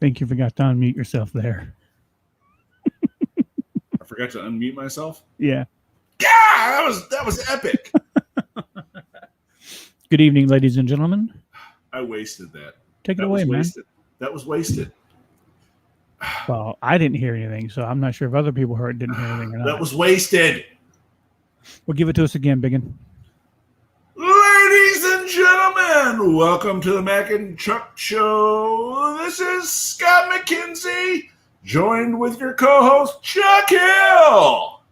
think you forgot to unmute yourself there. I forgot to unmute myself. Yeah. Yeah, that was epic. Good evening, ladies and gentlemen. I wasted that. Take it away, man. Wasted. That was wasted. Well, I didn't hear anything, so I'm not sure if other people didn't hear anything or not. That was wasted. Well, give it to us again, Biggin. Ladies and gentlemen, welcome to the Mac and Chuck Show. This is Scott McKenzie, joined with your co-host, Chuck Hill.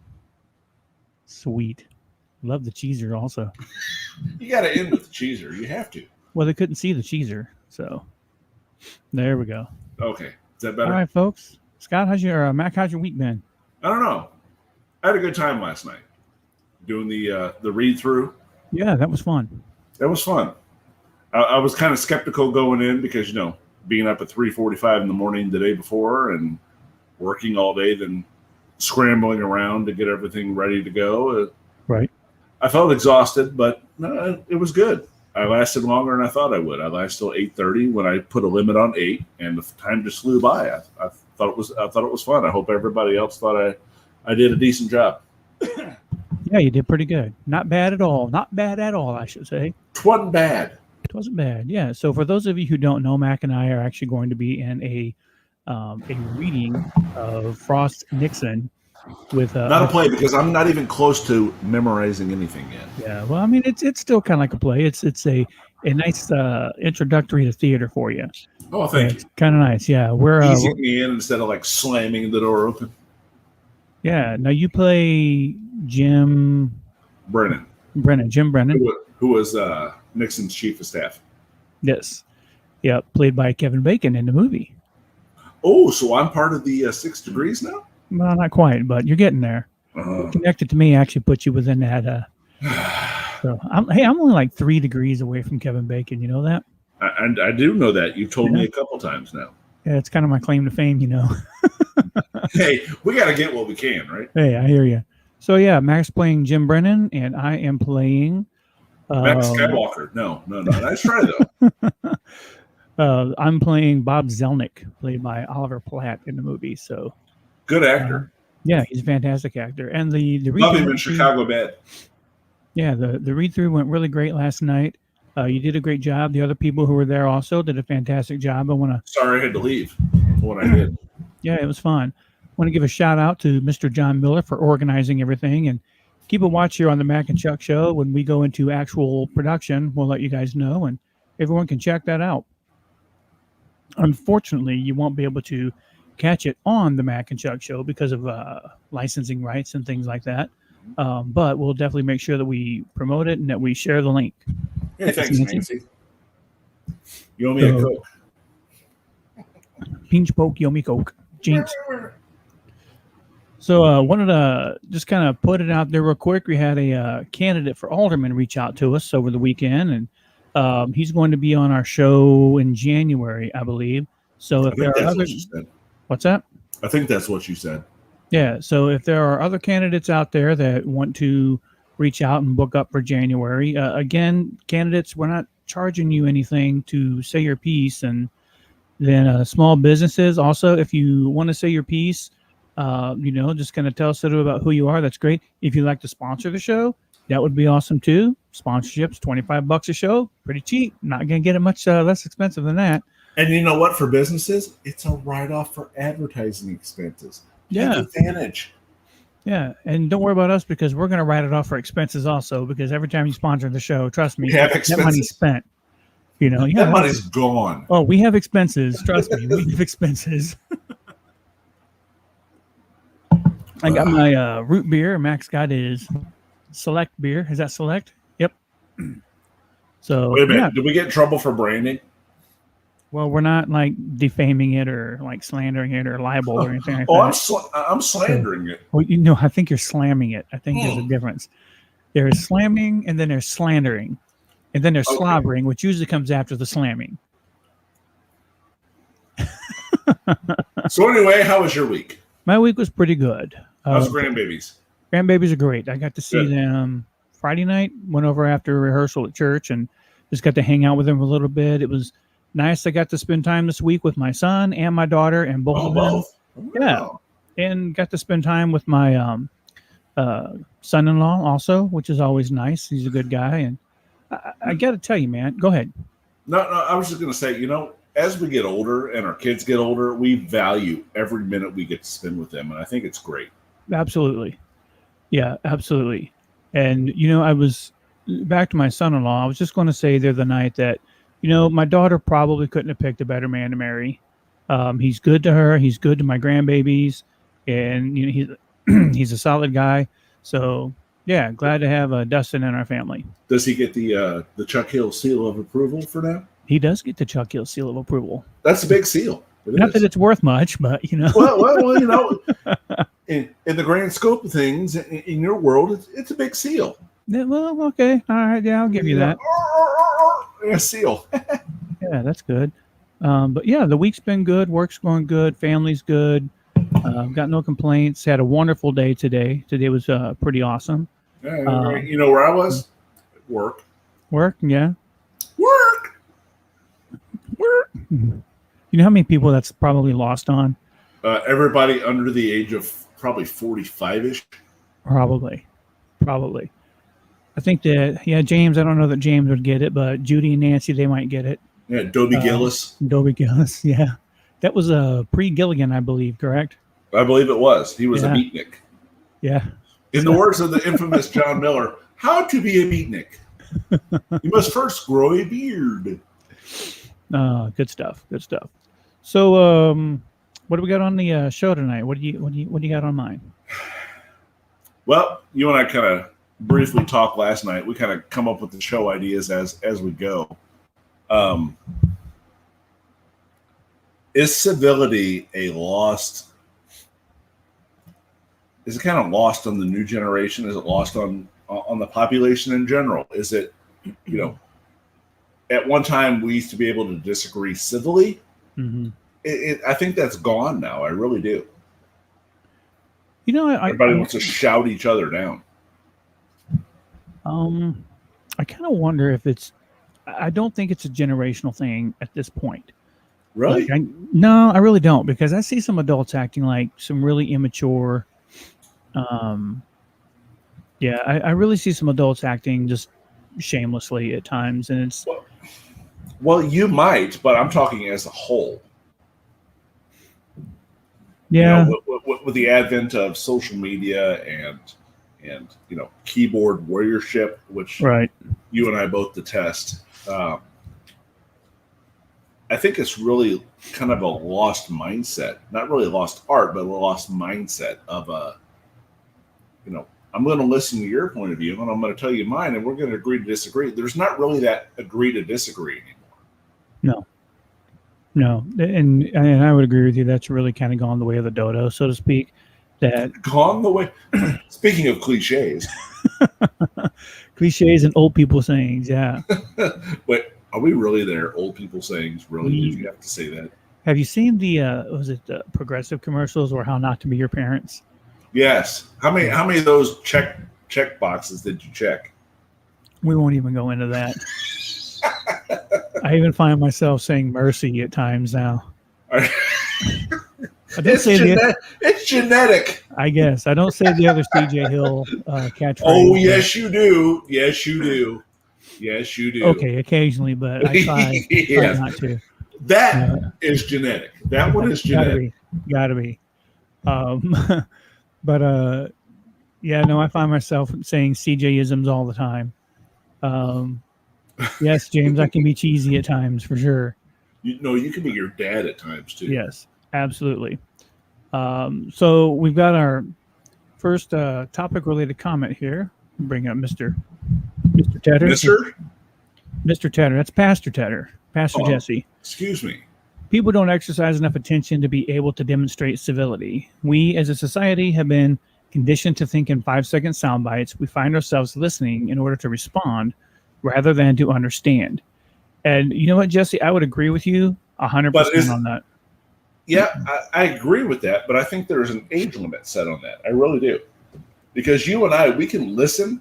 Sweet. Love the cheeser also. You got to end with the cheeser. You have to. Well, they couldn't see the cheeser, so there we go. Okay. Is that better? All right, folks. Scott, Mac, how's your week been? I don't know. I had a good time last night doing the read-through. Yeah, that was fun. That was fun. I was kind of skeptical going in because, being up at 3:45 in the morning the day before and working all day, then scrambling around to get everything ready to go. Right. I felt exhausted, but no, it was good. I lasted longer than I thought I would. I lasted till 8:30 when I put a limit on 8, and the time just flew by. I thought it was fun. I hope everybody else thought I did a decent job. Yeah, you did pretty good. Not bad at all. Not bad at all, I should say. It wasn't bad. It wasn't bad. Yeah. So for those of you who don't know, Mac and I are actually going to be in a reading of Frost Nixon with not a play because I'm not even close to memorizing anything yet. Yeah. Well, I mean, it's still kind of like a play. It's a nice introductory to theater for you. Oh, thank you. It's kind of nice. Yeah. We're easing me in instead of like slamming the door open. Yeah. Now you play Jim Brennan, who was Nixon's chief of staff. Yes. Yeah. Played by Kevin Bacon in the movie. Oh, so I'm part of the 6 degrees now? Well, not quite, but you're getting there. Connected to me actually puts you within that. So I'm only like 3 degrees away from Kevin Bacon. You know that? I do know that. You've told me a couple times now. Yeah, it's kind of my claim to fame, Hey, we got to get what we can, right? Hey, I hear you. So yeah, Mac's playing Jim Brennan, and I am playing Max Skywalker. No. Nice try though. I'm playing Bob Zelnick, played by Oliver Platt in the movie. So good actor. Yeah, he's a fantastic actor. And the love him in Chicago Bad. Yeah, the read through went really great last night. You did a great job. The other people who were there also did a fantastic job. Sorry I had to leave when I did. Yeah, it was fun. I want to give a shout out to Mr. John Miller for organizing everything, and keep a watch here on the Mac and Chuck Show. When we go into actual production, we'll let you guys know, and everyone can check that out. Unfortunately, you won't be able to catch it on the Mac and Chuck Show because of licensing rights and things like that. But we'll definitely make sure that we promote it and that we share the link. Hey, thanks, Nancy. You owe me a Coke. Pinch poke, you owe me Coke. Jinx. So wanted to just kind of put it out there real quick. We had a candidate for alderman reach out to us over the weekend, and he's going to be on our show in January, I believe. So if there are other, what's that? I think that's what you said. Yeah. So if there are other candidates out there that want to reach out and book up for January, again, candidates, we're not charging you anything to say your piece and Then small businesses also, if you want to say your piece, just kind of tell us a little about who you are. That's great. If you'd like to sponsor the show, that would be awesome too. Sponsorships, $25 a show, pretty cheap. Not going to get it much less expensive than that. And you know what? For businesses, it's a write-off for advertising expenses. Take advantage. Yeah, and don't worry about us because we're going to write it off for expenses also. Because every time you sponsor the show, trust me, that money's spent. That money's gone. Oh, we have expenses. Trust me, we have expenses. I got my root beer. Max got his select beer. Is that select? Yep. So wait a minute. Yeah. Did we get in trouble for branding? Well, we're not like defaming it or like slandering it or libel or anything like that. I'm slandering it. Well, I think you're slamming it. I think there's a difference. There's slamming and then there's slandering. And then there's slobbering, which usually comes after the slamming. So anyway, how was your week? My week was pretty good. How's grandbabies? Grandbabies are great. I got to see them Friday night. Went over after rehearsal at church and just got to hang out with them for a little bit. It was nice. I got to spend time this week with my son and my daughter and both of them. Wow. Yeah. And got to spend time with my son-in-law also, which is always nice. He's a good guy. And I got to tell you, man, go ahead. No, I was just going to say, as we get older and our kids get older, we value every minute we get to spend with them. And I think it's great. Absolutely. Yeah, absolutely. And, I was back to my son-in-law. I was just going to say the other night that, my daughter probably couldn't have picked a better man to marry. He's good to her. He's good to my grandbabies. And, he's a solid guy. So, yeah, glad to have Dustin in our family. Does he get the Chuck Hill seal of approval for now? He does get the Chuck Hill seal of approval. That's a big seal. Not that it's worth much, but Well, in the grand scope of things, in your world, it's a big seal. Yeah, well, okay, all right, yeah, I'll give you that. A seal. Yeah, that's good. But yeah, the week's been good. Work's going good. Family's good. Got no complaints. Had a wonderful day today. Today was pretty awesome. Yeah, you know where I was? Work. Yeah. Work. You know how many people that's probably lost on? Everybody under the age of probably 45-ish. Probably. I think that, James, I don't know that James would get it, but Judy and Nancy, they might get it. Yeah, Dobie Gillis. Yeah. That was pre-Gilligan, I believe, correct? I believe it was. He was a beatnik. Yeah. In the words of the infamous John Miller, how to be a beatnik. You must first grow a beard. Good stuff. So, what do we got on the show tonight? What do you got on mind? Well, you and I kind of briefly talked last night. We kind of come up with the show ideas as we go. Is civility a lost? Is it kind of lost on the new generation? Is it lost on the population in general? Is it, at one time we used to be able to disagree civilly. Mm-hmm. I think that's gone now. I really do. Everybody wants to shout each other down. I kind of wonder if I don't think it's a generational thing at this point. Really? No, I really don't, because I see some adults acting like some really immature. I really see some adults acting just shamelessly at times, and it's. Well, you might, but I'm talking as a whole. Yeah. With the advent of social media and keyboard warriorship, which you and I both detest. I think it's really kind of a lost mindset, not really lost art, but a lost mindset of I'm going to listen to your point of view and I'm going to tell you mine, and we're going to agree to disagree. There's not really that agree to disagree anymore. No. And I would agree with you. That's really kind of gone the way of the dodo, so to speak. Gone the way. Speaking of cliches. Cliches and old people sayings, yeah. Wait, are we really there? Old people sayings, really? Did you have to say that? Have you seen the progressive commercials or How Not to Be Your Parents? Yes. How many of those check boxes did you check? We won't even go into that. I even find myself saying mercy at times now. It's genetic. I guess I don't say the other CJ Hill catchphrase. Oh, yes, you do. Yes, you do. Yes, you do. Okay, occasionally, but I try not to. That is genetic. That one is genetic. Gotta be. But yeah, no, I find myself saying CJ-isms all the time. Yes, James, I can be cheesy at times for sure. You can be your dad at times too. Yes, absolutely. So we've got our first topic-related comment here. Bring up Mr. Tedder. Mr. Tedder. That's Pastor Tedder. Pastor Jesse. Excuse me. People don't exercise enough attention to be able to demonstrate civility. We, as a society, have been conditioned to think in 5-second sound bites. We find ourselves listening in order to respond rather than to understand. And you know what, Jesse? I would agree with you 100% on that. Yeah, I agree with that, but I think there's an age limit set on that. I really do. Because you and I, we can listen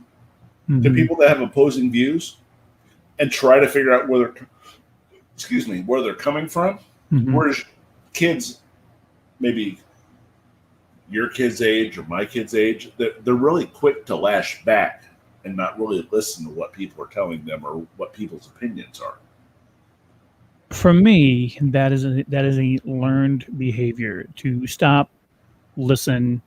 to people that have opposing views and try to figure out where they're coming from. Whereas kids, maybe your kid's age or my kid's age, they're really quick to lash back and not really listen to what people are telling them or what people's opinions are. For me, that is a learned behavior to stop, listen,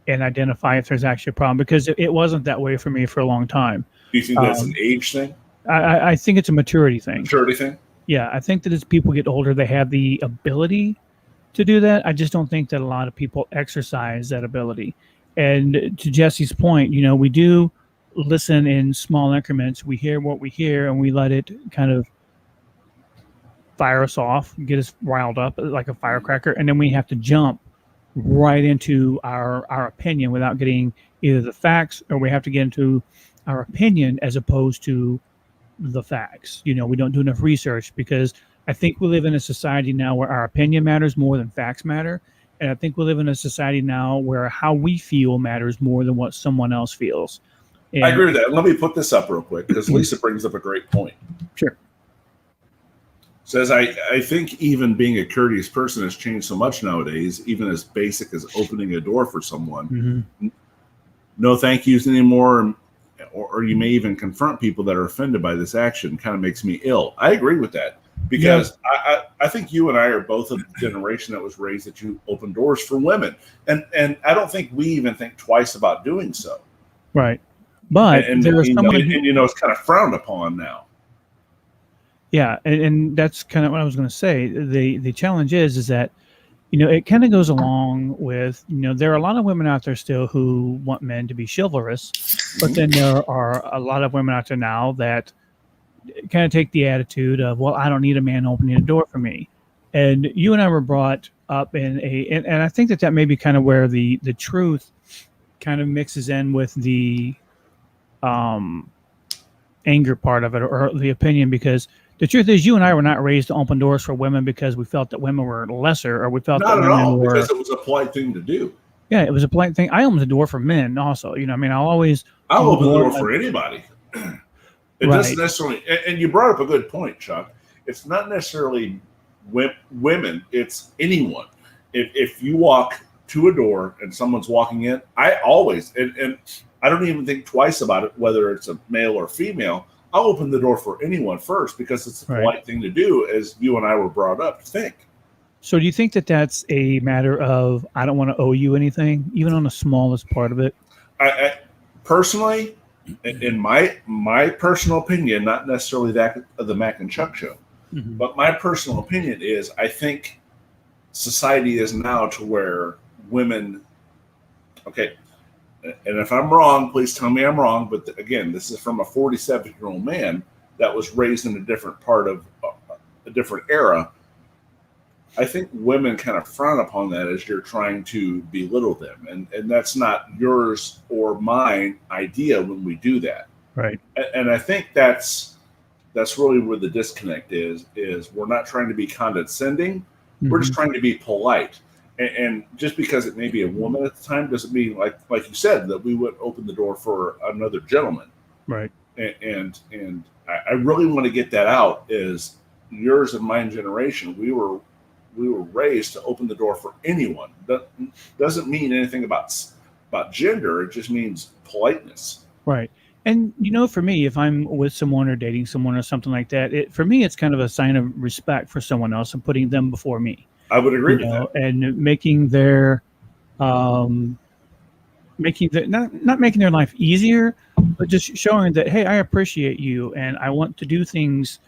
and identify if there's actually a problem, because it wasn't that way for me for a long time. Do you think that's an age thing? I think it's a maturity thing. Maturity thing? Yeah, I think that as people get older, they have the ability to do that. I just don't think that a lot of people exercise that ability. And to Jesse's point, we do listen in small increments. We hear what we hear, and we let it kind of fire us off, get us riled up like a firecracker, and then we have to jump right into our opinion without getting either the facts, or we have to get into our opinion as opposed to the facts. We don't do enough research, because I think we live in a society now where our opinion matters more than facts matter. And I think we live in a society now where how we feel matters more than what someone else feels. And I agree with that. Let me put this up real quick, because Lisa brings up a great point. Sure. Says, I think even being a courteous person has changed so much nowadays, even as basic as opening a door for someone. No thank yous anymore, or you may even confront people that are offended by this action. Kind of makes me ill. I agree with that, because I think you and I are both a generation that was raised that you open doors for women. And I don't think we even think twice about doing so. Right. But there is someone it's kind of frowned upon now. Yeah, and that's kind of what I was going to say. The challenge is that, it kind of goes along with, there are a lot of women out there still who want men to be chivalrous, but then there are a lot of women out there now that kind of take the attitude of, well, I don't need a man opening a door for me. And you and I were brought up in and I think that may be kind of where the truth kind of mixes in with the anger part of it, or the opinion, because the truth is, you and I were not raised to open doors for women because we felt that women were lesser, or we felt not that at women all, were, because it was a polite thing to do. Yeah, it was a polite thing. I opened the door for men also. I'll open the door for anybody. It doesn't necessarily, and you brought up a good point, Chuck. It's not necessarily women, it's anyone. If you walk to a door and someone's walking in, I always, and I don't even think twice about it, whether it's a male or female. I'll open the door for anyone first, because it's a polite thing to do, as you and I were brought up to think. So do you think that that's a matter of, I don't want to owe you anything, even on the smallest part of it? I personally, in my personal opinion, not necessarily that of the Mac and Chuck show, but my personal opinion is, I think society is now to where women, and if I'm wrong, please tell me I'm wrong. But again, this is from a 47-year-old man that was raised in a different part of a different era. I think women kind of frown upon that as you're trying to belittle them. And that's not yours or mine idea when we do that. Right. And I think that's really where the disconnect is we're not trying to be condescending. We're just trying to be polite. And just because it may be a woman at the time doesn't mean, like you said, that we would open the door for another gentleman. Right. And I really want to get that out, is yours and my generation, we were raised to open the door for anyone. That doesn't mean anything about gender. It just means politeness. Right. And for me, if I'm with someone or dating someone or something like that, for me, it's kind of a sign of respect for someone else and putting them before me. I would agree with that. And making their not making their life easier, but just showing that, hey, I appreciate you and I want to do things,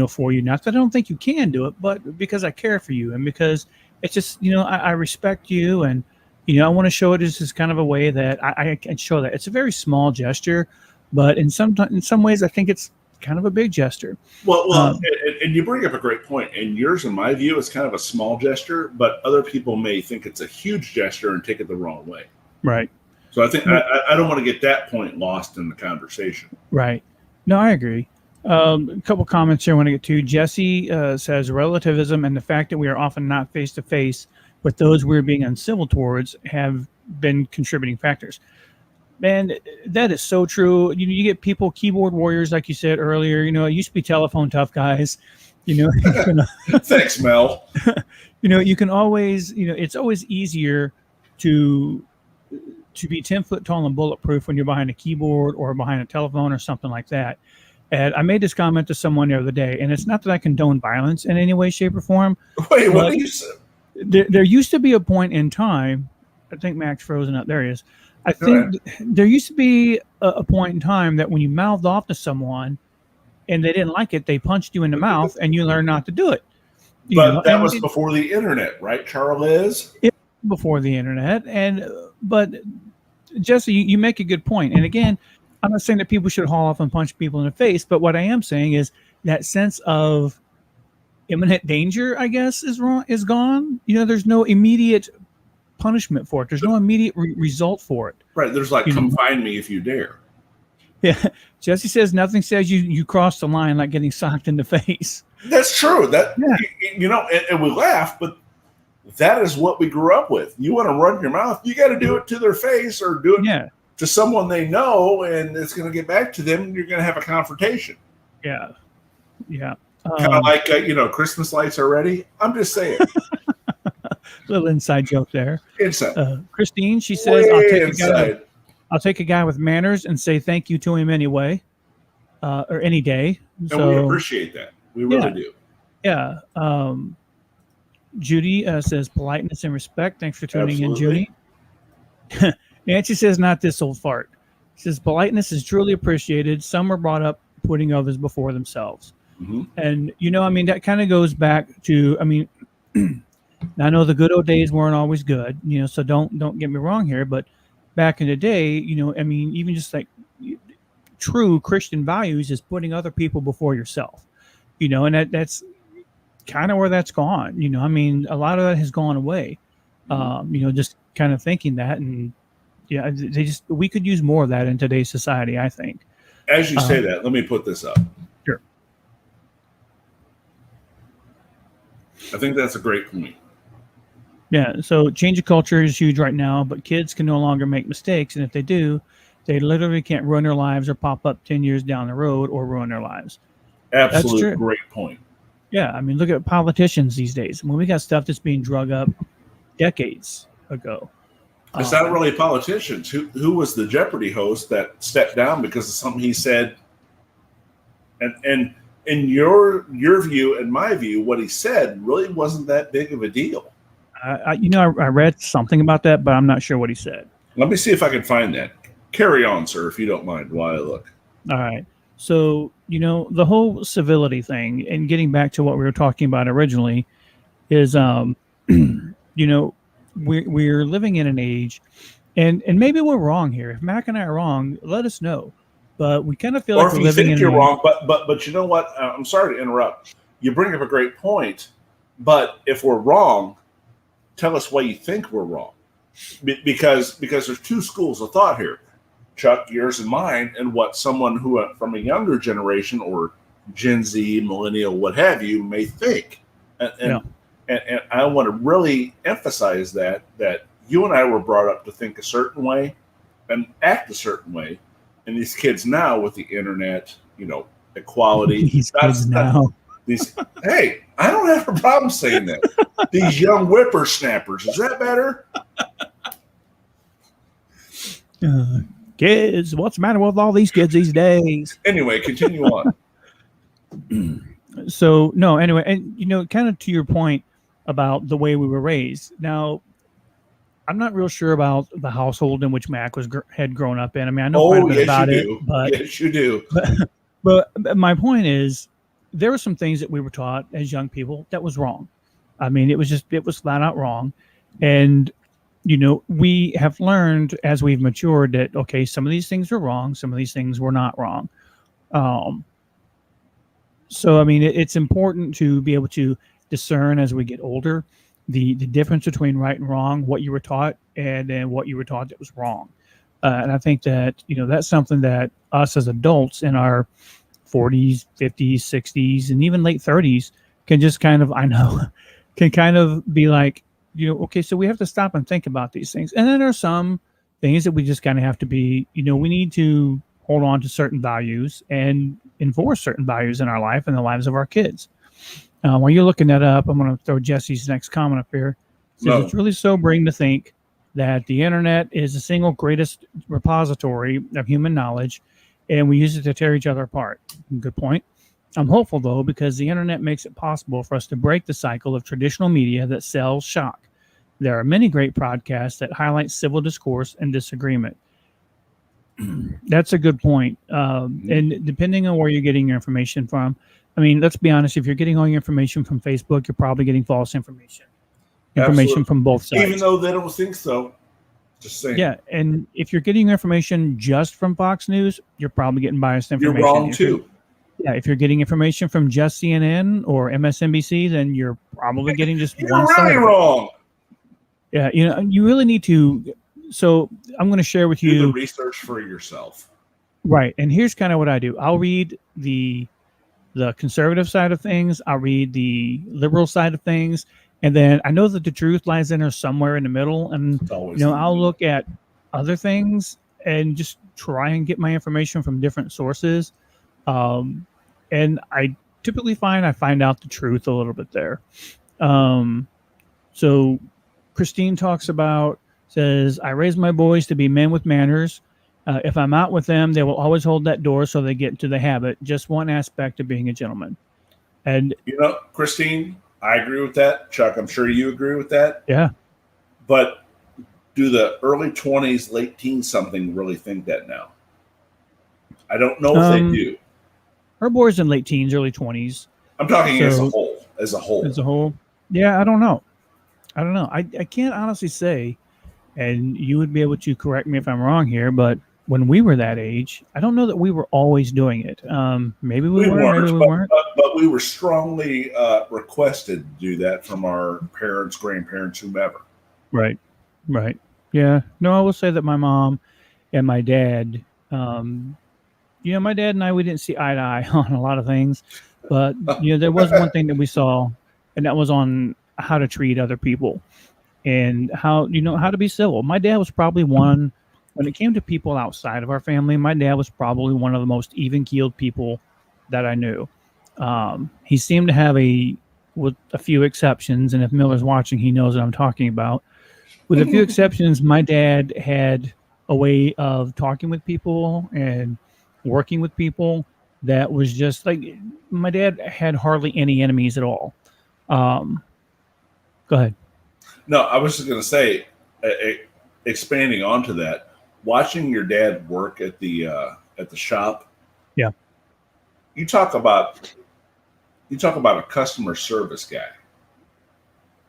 for you. Not that I don't think you can do it, but because I care for you and because it's just, I respect you and, I want to show it as kind of a way that I can show that. It's a very small gesture, but in some ways, I think it's kind of a big gesture. Well, and you bring up a great point. And yours, in my view, is kind of a small gesture, but other people may think it's a huge gesture and take it the wrong way. Right. So I think I don't want to get that point lost in the conversation. Right. No, I agree. A couple comments here I want to get to. Jesse says relativism and the fact that we are often not face to face with those we're being uncivil towards have been contributing factors. Man, that is so true. You get people, keyboard warriors, like you said earlier. It used to be telephone tough guys. Thanks, Mel. You can always, it's always easier to be 10 foot tall and bulletproof when you're behind a keyboard or behind a telephone or something like that. And I made this comment to someone the other day, and it's not that I condone violence in any way, shape, or form. Wait, what did you say? There used to be a point in time. I think Max frozen up. There he is. I think there used to be a point in time that when you mouthed off to someone and they didn't like it, they punched you in the mouth, and you learned not to do it. But that was before the internet, right, Charles? Before the internet, but Jesse, you make a good point. And again, I'm not saying that people should haul off and punch people in the face, but what I am saying is that sense of imminent danger, I guess, is gone. There's no immediate punishment for it. There's no immediate result for it. Right. There's like, come find me if you dare. Yeah. Jesse says nothing says you cross the line like getting socked in the face. That's true. And we laugh, but that is what we grew up with. You want to run your mouth, you got to do it to their face or do it to someone they know, and it's going to get back to them, and you're going to have a confrontation. Yeah. Yeah. Kind of like, Christmas lights are ready. I'm just saying. Little inside joke there. Inside. Christine, she says, I'll take a guy with manners and say thank you to him anyway, or any day. And we appreciate that. We really do. Yeah. Judy says politeness and respect. Thanks for tuning in, Judy. Nancy says, not this old fart. She says politeness is truly appreciated. Some are brought up putting others before themselves. Mm-hmm. And, that kind of goes back to, I know the good old days weren't always good, so don't get me wrong here, but back in the day, even just like true Christian values is putting other people before yourself, and that's kind of where that's gone. A lot of that has gone away, just kind of thinking that. And we could use more of that in today's society, I think. As you say that, let me put this up. Sure. I think that's a great point. Yeah. So change of culture is huge right now, but kids can no longer make mistakes. And if they do, they literally can't ruin their lives or pop up 10 years down the road or ruin their lives. Absolutely great point. Yeah. Look at politicians these days. We got stuff that's being drug up decades ago. It's not really politicians. Who was the Jeopardy host that stepped down because of something he said? And in your view and my view, what he said really wasn't that big of a deal. I read something about that, but I'm not sure what he said. Let me see if I can find that. Carry on, sir, if you don't mind, while I look. All right. So, the whole civility thing, and getting back to what we were talking about originally, is, we're living in an age, and maybe we're wrong here. If Mac and I are wrong, let us know. But we kind of feel like we're living in. Or if you think you're wrong, but you know what? I'm sorry to interrupt. You bring up a great point, but if we're wrong, tell us why you think we're wrong, because there's two schools of thought here, Chuck, yours and mine, and what someone who from a younger generation or Gen Z, millennial, what have you, may think. And I want to really emphasize that you and I were brought up to think a certain way and act a certain way, and these kids now with the internet, equality. These kids now. Hey, I don't have a problem saying that. These young whippersnappers. Is that better? Kids, what's the matter with all these kids these days? Anyway, continue on. So, no, anyway, and, kind of to your point about the way we were raised. Now, I'm not real sure about the household in which Mac had grown up in. I mean, I know quite a bit about it. But, yes, you do. But my point is, there were some things that we were taught as young people that was wrong. I mean, it was flat out wrong. And, we have learned as we've matured that, okay, some of these things are wrong. Some of these things were not wrong. So, I mean, it's important to be able to discern as we get older the difference between right and wrong, what you were taught, and then what you were taught that was wrong. And I think that, that's something that us as adults in our 40s, 50s, 60s, and even late 30s can just kind of, can kind of be like, okay, so we have to stop and think about these things. And then there are some things that we just kind of have to be, we need to hold on to certain values and enforce certain values in our life and the lives of our kids. While you're looking that up, I'm going to throw Jesse's next comment up here. It says, It's really sobering to think that the internet is the single greatest repository of human knowledge, and we use it to tear each other apart. Good point. I'm hopeful, though, because the internet makes it possible for us to break the cycle of traditional media that sells shock. There are many great podcasts that highlight civil discourse and disagreement. That's a good point. And depending on where you're getting your information from, I mean, let's be honest, if you're getting all your information from Facebook, you're probably getting false information. Information from both sides. Even though they don't think so. Just saying. Yeah, and if you're getting your information just from Fox News, you're probably getting biased information. You're wrong, too. If you're getting information from just CNN or MSNBC, then you're probably getting just you're one side. You're really wrong. Yeah, you really need to. So I'm going to share with you. Do the research for yourself. Right, and here's kind of what I do. I'll read the conservative side of things. I'll read the liberal side of things. And then I know that the truth lies in there somewhere in the middle. And, I'll look at other things and just try and get my information from different sources. And I typically find out the truth a little bit there. So Christine says, I raise my boys to be men with manners. If I'm out with them, they will always hold that door so they get into the habit. Just one aspect of being a gentleman. And, Christine, I agree with that. Chuck, I'm sure you agree with that. Yeah. But do the early 20s, late teens something really think that now? I don't know if they do. Her boys in late teens, early 20s. I'm talking as a whole. As a whole. Yeah, I don't know. I can't honestly say, and you would be able to correct me if I'm wrong here, but when we were that age, I don't know that we were always doing it. Maybe we were, maybe we weren't. But we were strongly requested to do that from our parents, grandparents, whomever. Right. Yeah. No, I will say that my mom and my dad, my dad and I, we didn't see eye to eye on a lot of things. But, there was one thing that we saw, and that was on how to treat other people and how to be civil. My dad was probably one. When it came to people outside of our family, my dad was probably one of the most even-keeled people that I knew. He seemed to have with a few exceptions, and if Miller's watching, he knows what I'm talking about. With a few exceptions, my dad had a way of talking with people and working with people that was just like, my dad had hardly any enemies at all. Go ahead. No, I was just going to say, expanding onto that, watching your dad work at the shop. Yeah. You talk about a customer service guy.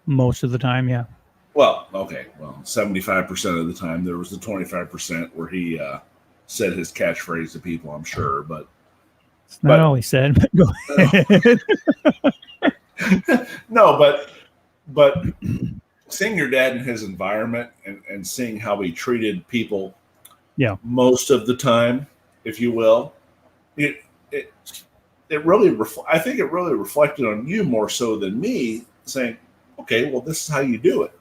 Most of the time, yeah. Well, okay. Well, 75% of the time, there was the 25% where he said his catchphrase to people, I'm sure, but it's not all he said, but go ahead. No, but seeing your dad in his environment and seeing how he treated people, most of the time, if you will, it really I think it really reflected on you more so than me, saying, okay, well, this is how you do it.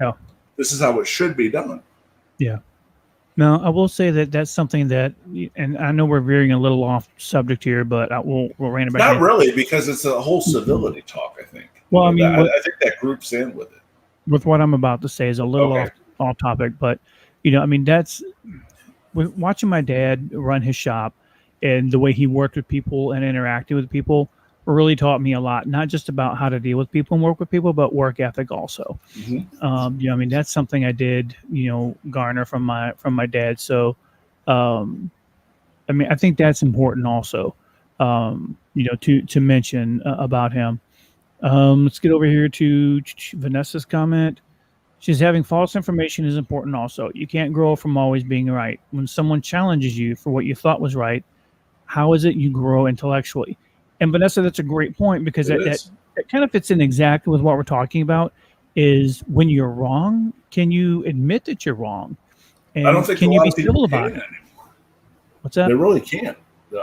Yeah, this is how it should be done. Yeah. No, I will say that that's something that, and I know we're veering a little off subject here, but we'll rein it back Not in. really, because it's a whole civility talk. I think. Well, I mean, I think that groups in with it. with what I'm about to say is a little Okay. off topic, but I mean, that's watching my dad run his shop and the way he worked with people and interacted with people really taught me a lot, not just about how to deal with people and work with people, but work ethic also. Mm-hmm. I mean, that's something I did, garner from my dad. So, um, I mean, I think that's important also, to mention about him. Let's get over here to Vanessa's comment. She's having false information is important also. You can't grow from always being right. When someone challenges you for what you thought was right, how is it you grow intellectually? And Vanessa, that's a great point because It that is. kind of fits in exactly with what we're talking about. Is when you're wrong, can you admit that you're wrong, I don't and think a can you lot be of people civil can about it? anymore. What's that? They really can't.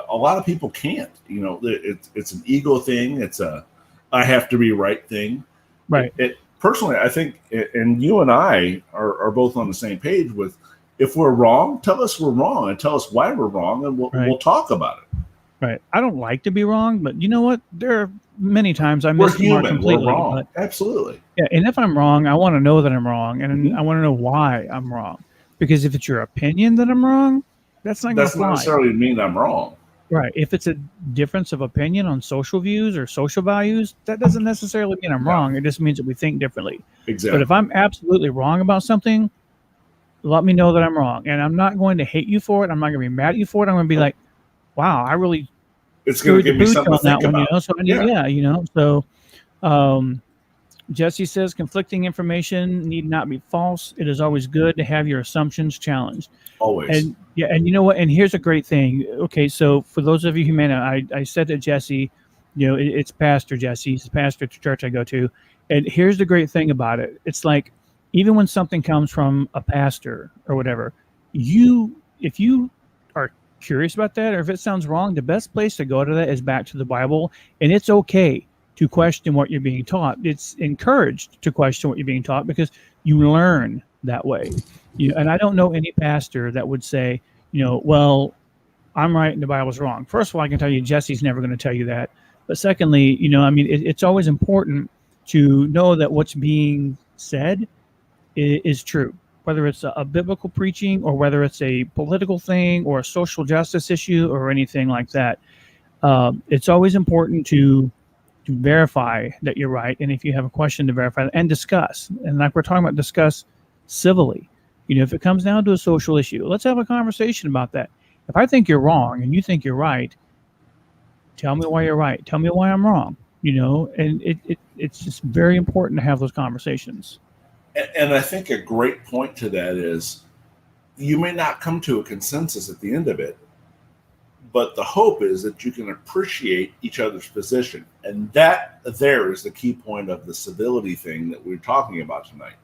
A lot of people can't. It's an ego thing. It's a I have to be right thing. Right. It personally, I think, and you and I are both on the same page with. If we're wrong, tell us we're wrong and tell us why we're wrong, and we'll talk about it. Right. I don't like to be wrong, but you know what? There are many times I We're miss the mark human. We're completely. wrong. But Absolutely. yeah, and if I'm wrong, I want to know that I'm wrong, and Mhm. I want to know why I'm wrong. Because if it's your opinion that I'm wrong, that's not going to That's not fly. necessarily mean I'm wrong. Right. If it's a difference of opinion on social views or social values, that doesn't necessarily mean I'm No, wrong. It just means that we think differently. But if exactly. I'm absolutely wrong about something, let me know that I'm wrong. And I'm not going to hate you for it. I'm not going to be mad at you for it. I'm going to be like, wow, I really It's going to screwed the give me pooch something on to that think one, about. So I need, Yeah. So Jesse says conflicting information need not be false. It is always good to have your assumptions challenged. Always. And yeah, and you know what? And here's a great thing. Okay, so for those of you who may know, I said to Jesse, it's Pastor Jesse, he's the pastor at the church I go to. And here's the great thing about it. It's like even when something comes from a pastor or whatever, if you are curious about that or if it sounds wrong, the best place to go to that is back to the Bible. And it's okay to question what you're being taught. It's encouraged to question what you're being taught because you learn that way. And I don't know any pastor that would say, well, I'm right and the Bible's wrong. First of all, I can tell you Jesse's never going to tell you that. But secondly, I mean, it's always important to know that what's being said is true, whether it's a biblical preaching or whether it's a political thing or a social justice issue or anything like that. It's always important to verify that you're right. And if you have a question, to verify and discuss. And like we're talking about, discuss civilly. If it comes down to a social issue, let's have a conversation about that. If I think you're wrong and you think you're right, tell me why you're right. Tell me why I'm wrong. And it's just very important to have those conversations. And I think a great point to that is you may not come to a consensus at the end of it, but the hope is that you can appreciate each other's position. And that there is the key point of the civility thing that we're talking about tonight.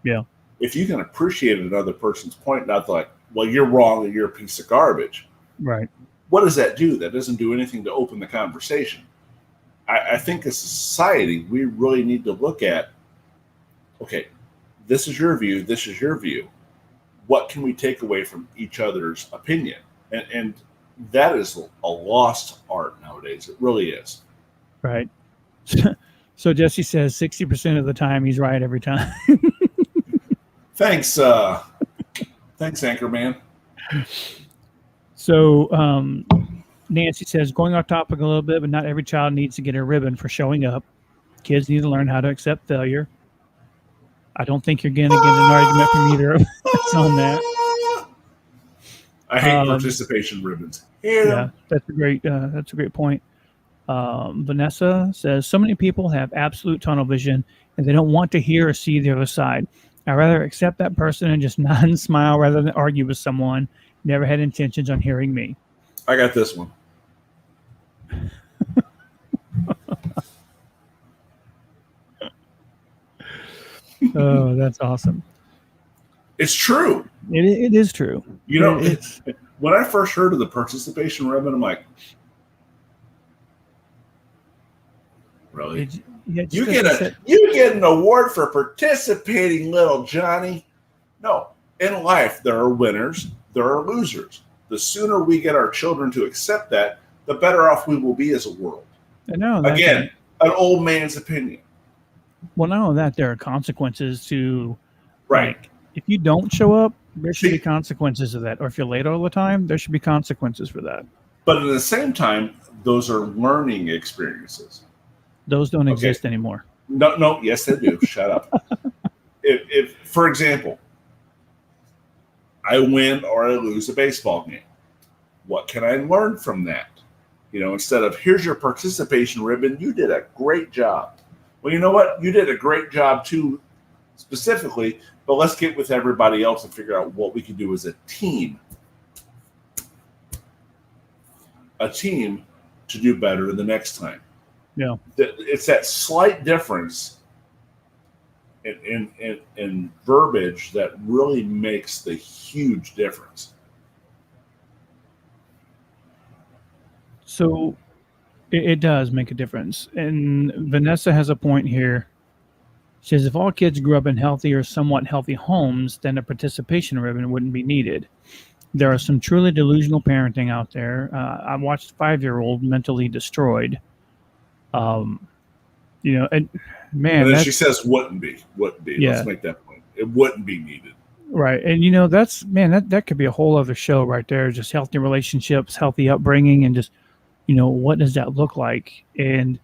Yeah. If you can appreciate another person's point, not like, well, you're wrong and you're a piece of garbage. Right. What does that do? That doesn't do anything to open the conversation. I think as a society, we really need to look at, okay, this is your view, this is your view. What can we take away from each other's opinion? And that is a lost art nowadays. It really is. Right. So Jesse says 60% of the time he's right every time. Thanks, thanks, Anchorman. So Nancy says, going off topic a little bit, but not every child needs to get a ribbon for showing up. Kids need to learn how to accept failure. I don't think you're going to get an argument from either of us on that. I hate participation ribbons. Yeah, that's a great point. Vanessa says, so many people have absolute tunnel vision and they don't want to hear or see the other side. I'd rather accept that person and just nod and smile rather than argue with someone. Never had intentions on hearing me. I got this one. Oh, that's awesome. It's true. It is true. It's when I first heard of the participation ribbon, I'm like, really? You get an award for participating, little Johnny. No, in life, there are winners, there are losers. The sooner we get our children to accept that, the better off we will be as a world. Again, an old man's opinion. Well, not only that, there are consequences to, right. Like, if you don't show up, there should be consequences of that. Or if you're late all the time, there should be consequences for that. But at the same time, those are learning experiences. Those don't exist anymore. No, yes, they do. Shut up. If, for example, I win or I lose a baseball game, what can I learn from that? Instead of, here's your participation ribbon, you did a great job. Well, you know what? You did a great job too, specifically, but let's get with everybody else and figure out what we can do as a team. A team to do better the next time. Yeah. It's that slight difference in verbiage that really makes the huge difference. So it does make a difference. And Vanessa has a point here. She says, if all kids grew up in healthy or somewhat healthy homes, then a participation ribbon wouldn't be needed. There are some truly delusional parenting out there. I watched a 5-year-old mentally destroyed. And man, and then she says wouldn't be. Yeah. Let's make that point. It wouldn't be needed. Right. And that could be a whole other show right there. Just healthy relationships, healthy upbringing, and just, what does that look like? And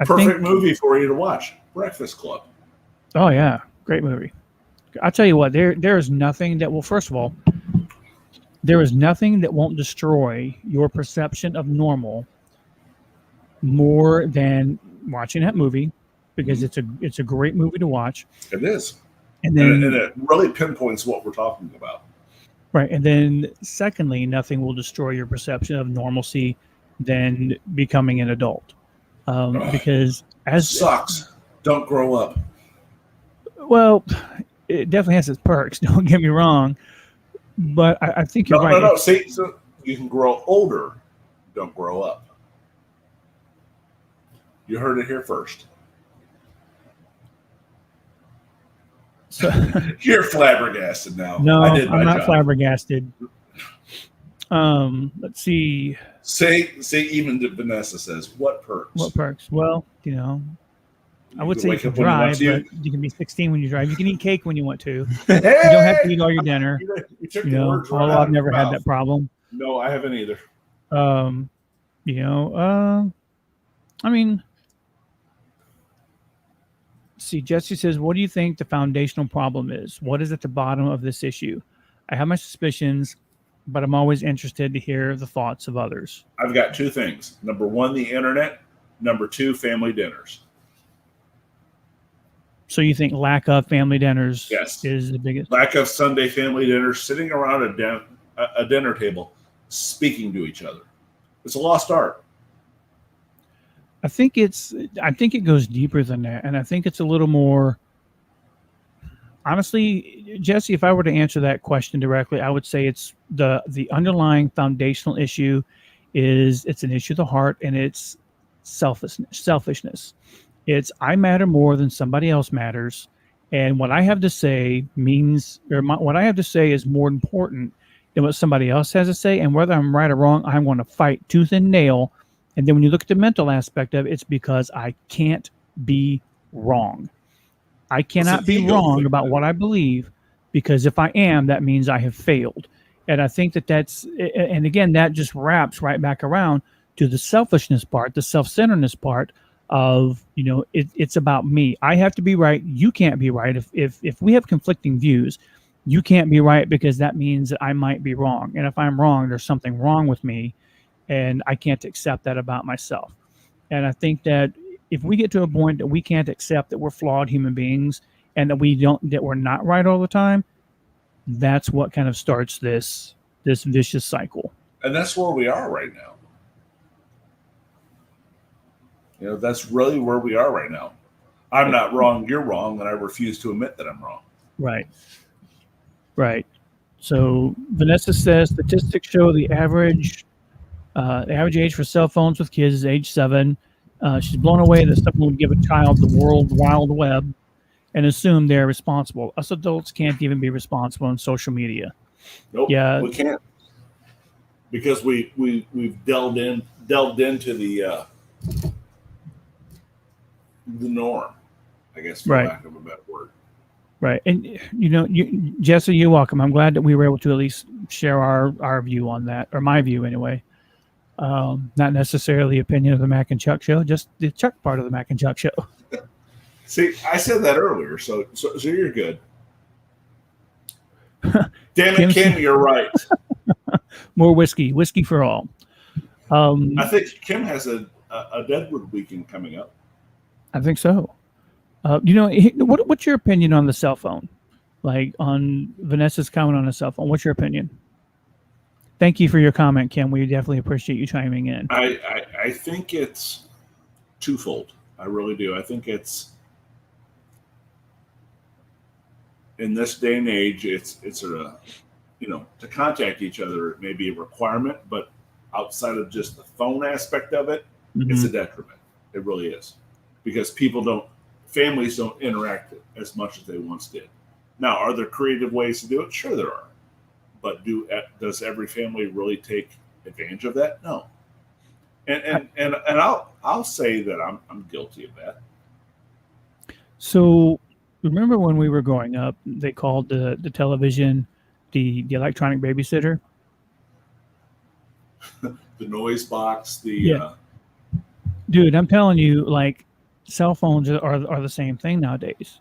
perfect movie for you to watch. Breakfast Club. Oh yeah. Great movie. I'll tell you what, there is nothing that will, first of all, there is nothing that won't destroy your perception of normal more than watching that movie, because it's a great movie to watch. It is. And then and it really pinpoints what we're talking about. Right. And then secondly, nothing will destroy your perception of normalcy than becoming an adult. Because sucks. Don't grow up. Well, it definitely has its perks. Don't get me wrong. But I think you're right. No. See, so you can grow older. Don't grow up. You heard it here first. So, you're flabbergasted now. No, I'm not flabbergasted. Let's see. Say even Vanessa says, what perks? What perks? Well, I would say you can drive, but you can be 16 when you drive. You can eat cake when you want to. Hey! You don't have to eat all your dinner. You took the words right I've never had that problem. No, I haven't either. See, Jesse says, what do you think the foundational problem is? What is at the bottom of this issue? I have my suspicions, but I'm always interested to hear the thoughts of others. I've got two things. Number one, the internet. Number two, family dinners. So you think lack of family dinners is the biggest? Lack of Sunday family dinners, sitting around a dinner table, speaking to each other. It's a lost art. I think it goes deeper than that. And I think it's a little more, honestly, Jesse, if I were to answer that question directly, I would say it's the underlying foundational issue it's an issue of the heart, and it's selfishness. It's I matter more than somebody else matters. And what I have to say what I have to say is more important than what somebody else has to say. And whether I'm right or wrong, I'm going to fight tooth and nail. And then when you look at the mental aspect of it, it's because I can't be wrong. I cannot be wrong about what I believe, because if I am, that means I have failed. And I think and again, that just wraps right back around to the selfishness part, the self-centeredness part of, it's about me. I have to be right. You can't be right. If we have conflicting views, you can't be right, because that means that I might be wrong. And if I'm wrong, there's something wrong with me. And I can't accept that about myself. And I think that if we get to a point that we can't accept that we're flawed human beings and that we're not right all the time, that's what kind of starts this vicious cycle. And that's where we are right now. That's really where we are right now. I'm not wrong, you're wrong, and I refuse to admit that I'm wrong. Right. So Vanessa says statistics show the average age for cell phones with kids is age 7. She's blown away that someone would give a child the world wide web and assume they're responsible. Us adults can't even be responsible on social media. Nope, Yeah, we can't, because we've delved into the norm, I guess, for right, lack of a better word. right. And Jesse, you're welcome. I'm glad that we were able to at least share our view on that, or my view anyway. Not necessarily opinion of the Mac and Chuck show, just the Chuck part of the Mac and Chuck show. See, I said that earlier, so you're good. Damn it, Kim, you're right. More whiskey for all. I think Kim has a Deadwood weekend coming up. I think so. What's your opinion on the cell phone? Like on Vanessa's comment on the cell phone. What's your opinion? Thank you for your comment, Kim. We definitely appreciate you chiming in. I think it's twofold. I really do. I think it's, in this day and age, it's a, to contact each other, it may be a requirement, but outside of just the phone aspect of it, it's a detriment. It really is, because families don't interact as much as they once did. Now, are there creative ways to do it? Sure, there are. But does every family really take advantage of that? No. And I'll say that I'm guilty of that. So remember when we were growing up, they called the television the electronic babysitter? The noise box, Dude, I'm telling you, like, cell phones are the same thing nowadays.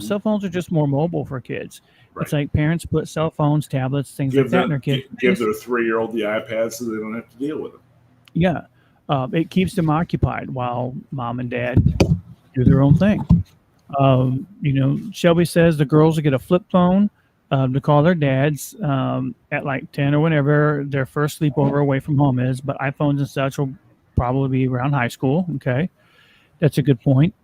Cell phones are just more mobile for kids. Right. It's like parents put cell phones, tablets, things like that in their kids. Give their 3-year-old the iPad so they don't have to deal with them. Yeah. It keeps them occupied while mom and dad do their own thing. Shelby says the girls will get a flip phone to call their dads at like 10 or whenever their first sleepover away from home is, but iPhones and such will probably be around high school. Okay. That's a good point.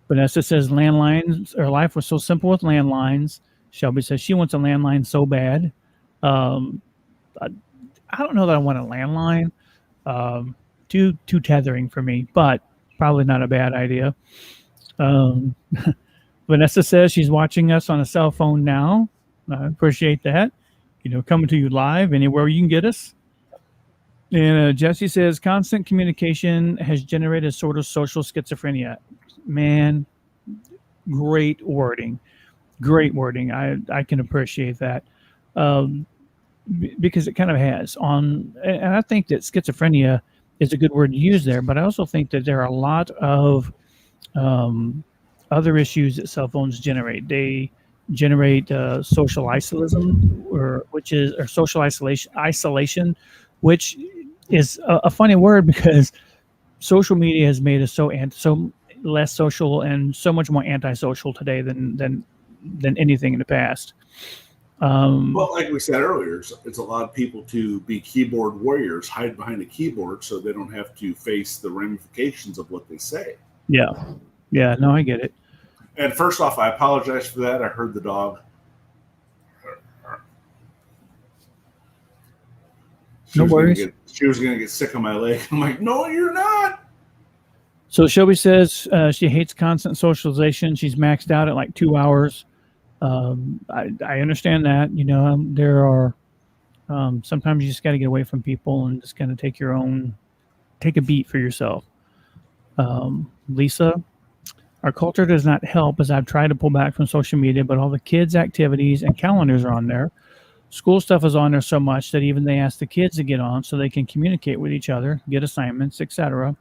Vanessa says landlines, or life was so simple with landlines. Shelby says she wants a landline so bad. I don't know that I want a landline. Too tethering for me, but probably not a bad idea. Vanessa says she's watching us on a cell phone now. I appreciate that. Coming to you live anywhere you can get us. And Jesse says constant communication has generated sort of social schizophrenia. Man, great wording. I can appreciate that because it kind of has and I think that schizophrenia is a good word to use there, but I also think that there are a lot of other issues that cell phones generate. They generate social isolation, or social isolation, which is a funny word because social media has made us so less social and so much more antisocial today than anything in the past. Well, like we said earlier, it's a lot of people to be keyboard warriors, hide behind a keyboard so they don't have to face the ramifications of what they say. Yeah. No, I get it. And first off, I apologize for that. I heard the dog. No worries. She was going to get sick on my leg. I'm like, no, you're not. So Shelby says she hates constant socialization. She's maxed out at like 2 hours. I understand that. There are sometimes you just got to get away from people and just kind of take a beat for yourself. Lisa, our culture does not help as I've tried to pull back from social media, but all the kids' activities and calendars are on there. School stuff is on there so much that even they ask the kids to get on so they can communicate with each other, get assignments, etc.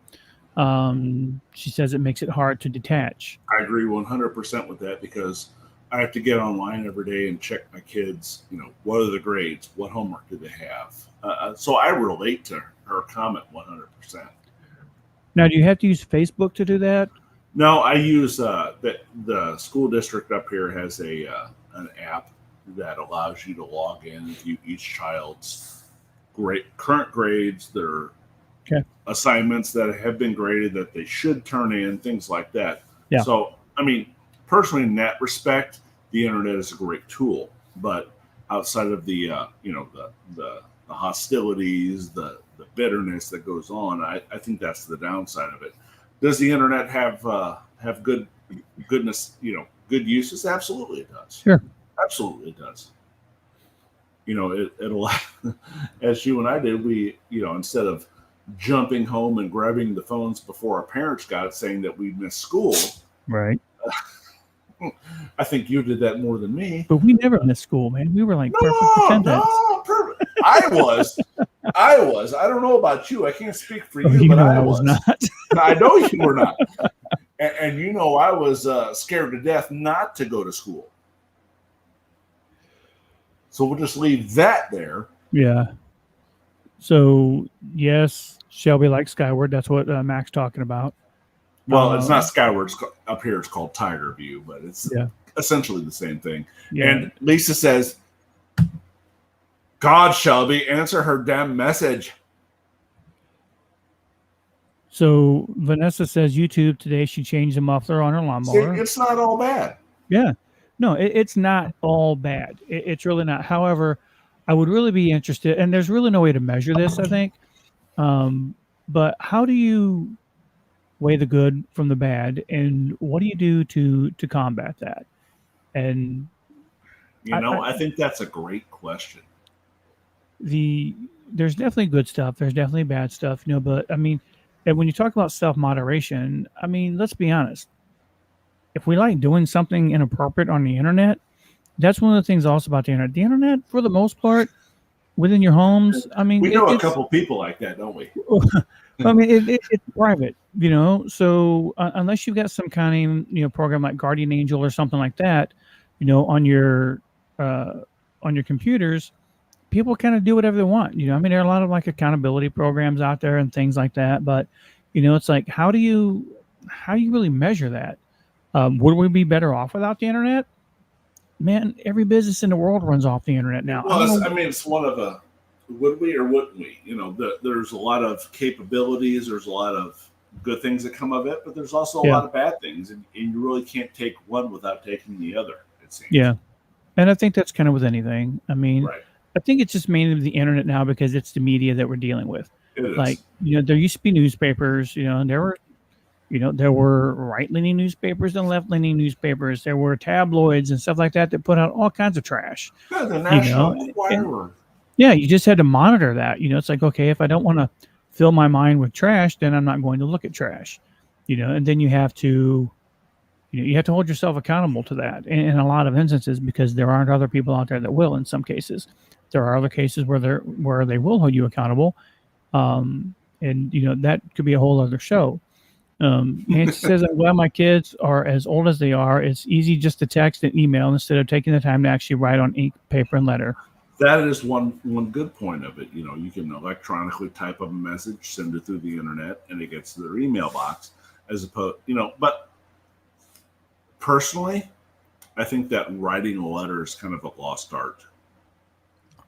She says it makes it hard to detach. I agree 100% with that because I have to get online every day and check my kids, what are the grades? What homework do they have? So I relate to her comment 100%. Now, do you have to use Facebook to do that? No, I use the school district up here has an app that allows you to log in and view each child's current grades, their assignments that have been graded that they should turn in, things like that. Yeah. So, personally, in that respect, the internet is a great tool, but outside of the hostilities, the bitterness that goes on, I think that's the downside of it. Does the internet have good goodness, good uses? Absolutely it does. Sure. Absolutely it does. It'll, as you and I did, we, instead of jumping home and grabbing the phones before our parents got it saying that we missed school. Right. I think you did that more than me. But we never missed school, man. We were like perfect attendance. Perfect. I was. I don't know about you. I can't speak for you, but I was not. I know you were not. And I was scared to death not to go to school. So we'll just leave that there. Yeah. So, yes, Shelby likes Skyward. That's what Mac's talking about. Well, it's not Skyward. Up here it's called Tiger View, but it's essentially the same thing. Yeah. And Lisa says, God, Shelby, answer her damn message. So Vanessa says YouTube today she changed the muffler on her lawnmower. See, it's not all bad. Yeah. No, it's not all bad. It's really not. However, I would really be interested, and there's really no way to measure this, I think. But how do you weigh the good from the bad, and what do you do to combat that? And I think that's a great question. There's definitely good stuff. There's definitely bad stuff, but I mean, and when you talk about self-moderation, I mean, let's be honest. If we like doing something inappropriate on the internet, that's one of the things also about the internet. The internet, for the most part, within your homes, I mean, we know a couple people like that, don't we? I mean, it's private, So unless you've got some kind of program like Guardian Angel or something like that, on your computers, people kind of do whatever they want. I mean, there are a lot of like accountability programs out there and things like that. But it's like, how do you really measure that? Would we be better off without the internet? Man, every business in the world runs off the internet now. Well, it's one of a would we or wouldn't we? There's a lot of capabilities. There's a lot of good things that come of it, but there's also a lot of bad things, and you really can't take one without taking the other, it seems. Yeah, and I think that's kind of with anything. I mean, right. I think it's just mainly the internet now because it's the media that we're dealing with. It is. Like, there used to be newspapers, and there were right-leaning newspapers and left-leaning newspapers. There were tabloids and stuff like that put out all kinds of trash. Yeah, the National Enquirer. Yeah, you just had to monitor that. It's like, okay, if I don't want to fill my mind with trash, then I'm not going to look at trash. And then you have to, you have to hold yourself accountable to that in a lot of instances because there aren't other people out there that will. In some cases, there are other cases where they will hold you accountable, and that could be a whole other show. Nancy says, I'm glad my kids are as old as they are. It's easy just to text and email instead of taking the time to actually write on ink, paper, and letter. That is one good point of it. You can electronically type up a message, send it through the internet, and it gets to their email box. As opposed, but personally, I think that writing a letter is kind of a lost art.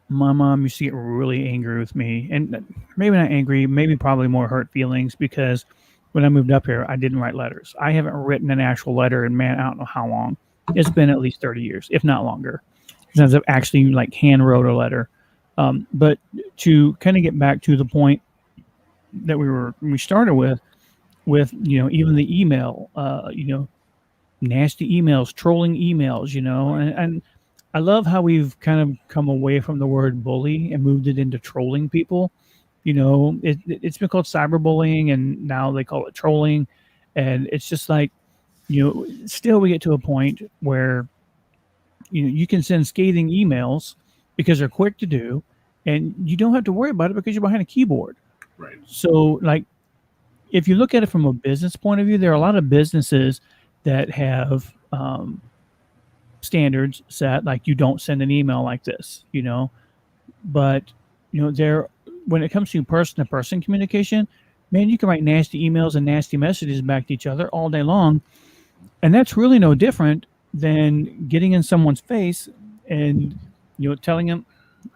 My mom used to get really angry with me, and maybe not angry, maybe probably more hurt feelings because when I moved up here, I didn't write letters. I haven't written an actual letter in, man, I don't know how long. It's been at least 30 years, if not longer, since I've actually like hand wrote a letter. But to kind of get back to the point that we started with even the email, nasty emails, trolling emails, and I love how we've kind of come away from the word bully and moved it into trolling people. It's been called cyberbullying, and now they call it trolling. And it's just like, still we get to a point where, you can send scathing emails because they're quick to do, and you don't have to worry about it because you're behind a keyboard. Right. So, like, if you look at it from a business point of view, there are a lot of businesses that have standards set, like you don't send an email like this, but when it comes to person-to-person communication, man, you can write nasty emails and nasty messages back to each other all day long, and that's really no different than getting in someone's face and telling them,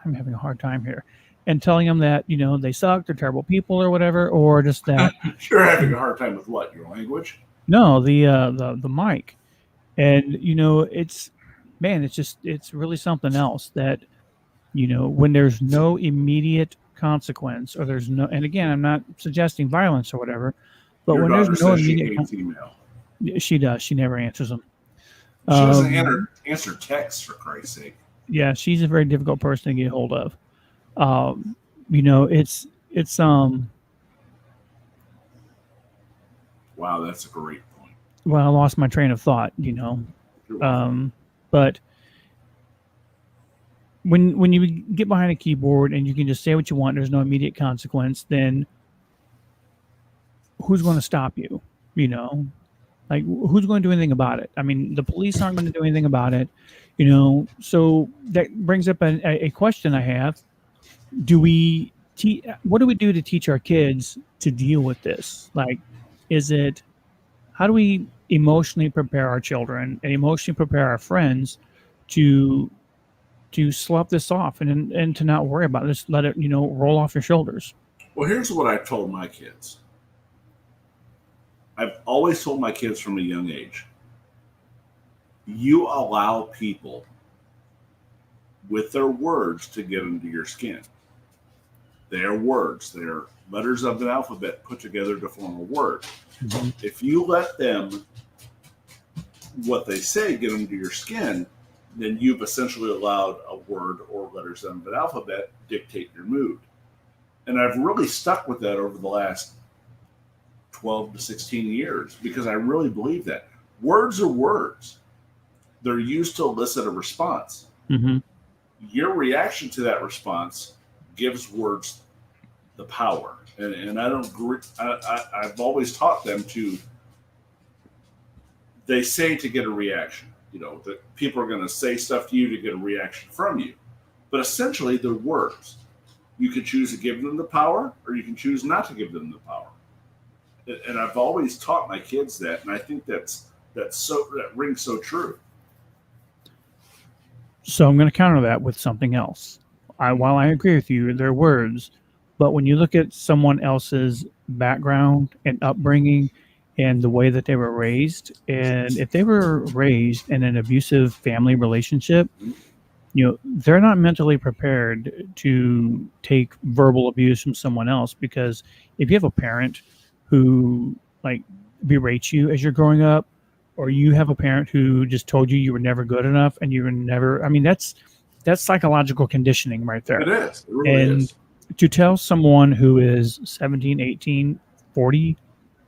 I'm having a hard time here, and telling them that they suck, they're terrible people or whatever, or just that you're having a hard time with what, your language? No, the mic, and it's really something else that when there's no immediate consequence, or there's no, and again, I'm not suggesting violence or whatever, but your when there's no immediate email. She does. She never answers them. She doesn't answer texts, for Christ's sake. Yeah, she's a very difficult person to get hold of. It's Wow, that's a great point. well, I lost my train of thought. But when you get behind a keyboard and you can just say what you want, there's no immediate consequence. Then who's going to stop you? Like, who's going to do anything about it? I mean, the police aren't going to do anything about it. So that brings up a question I have. What do we do to teach our kids to deal with this? Like, how do we emotionally prepare our children and emotionally prepare our friends to slough this off and to not worry about this, let it, roll off your shoulders? Well, here's what I've told my kids. I've always told my kids from a young age, you allow people with their words to get into your skin. They're words. They're letters of the alphabet put together to form a word. Mm-hmm. If you let them, what they say, get into your skin, then you've essentially allowed a word or letters of the alphabet dictate your mood. And I've really stuck with that over the last 12 to 16 years because I really believe that. Words are words. They're used to elicit a response. Mm-hmm. Your reaction to that response gives words the power. And I don't agree. I've always taught them they say to get a reaction. That people are going to say stuff to you to get a reaction from you. But essentially, they're words. You can choose to give them the power or you can choose not to give them the power. And I've always taught my kids that, and I think that rings so true. So I'm going to counter that with something else. While I agree with you, they're words, but when you look at someone else's background and upbringing and the way that they were raised, and if they were raised in an abusive family relationship, they're not mentally prepared to take verbal abuse from someone else, because if you have a parent who berates you as you're growing up, or you have a parent who just told you were never good enough and you were never, that's psychological conditioning right there. It is. It really is. To tell someone who is 17, 18, 40,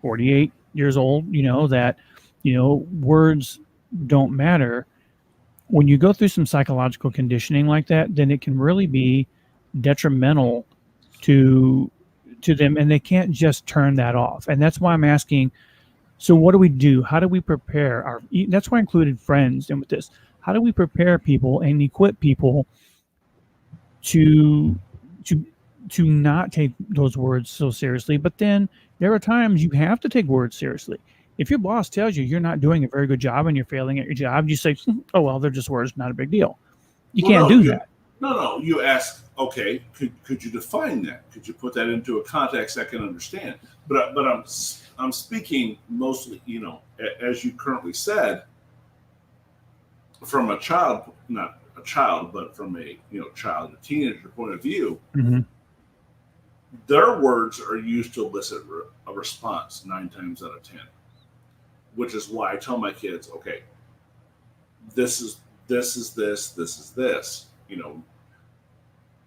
48 years old, that, words don't matter. When you go through some psychological conditioning like that, then it can really be detrimental to them, and they can't just turn that off. And that's why I'm asking, so what do we do? How do we prepare that's why I included friends in with this. How do we prepare people and equip people to not take those words so seriously? But then there are times you have to take words seriously. If your boss tells you you're not doing a very good job and you're failing at your job, you say, oh, well, they're just words, not a big deal. You can't do that. No. You ask, okay, could you define that? Could you put that into a context I can understand? But I'm speaking mostly, as you currently said, from a child, not a child, but from a a teenager point of view. Mm-hmm. Their words are used to elicit a response 9 times out of 10, which is why I tell my kids, okay, this is this.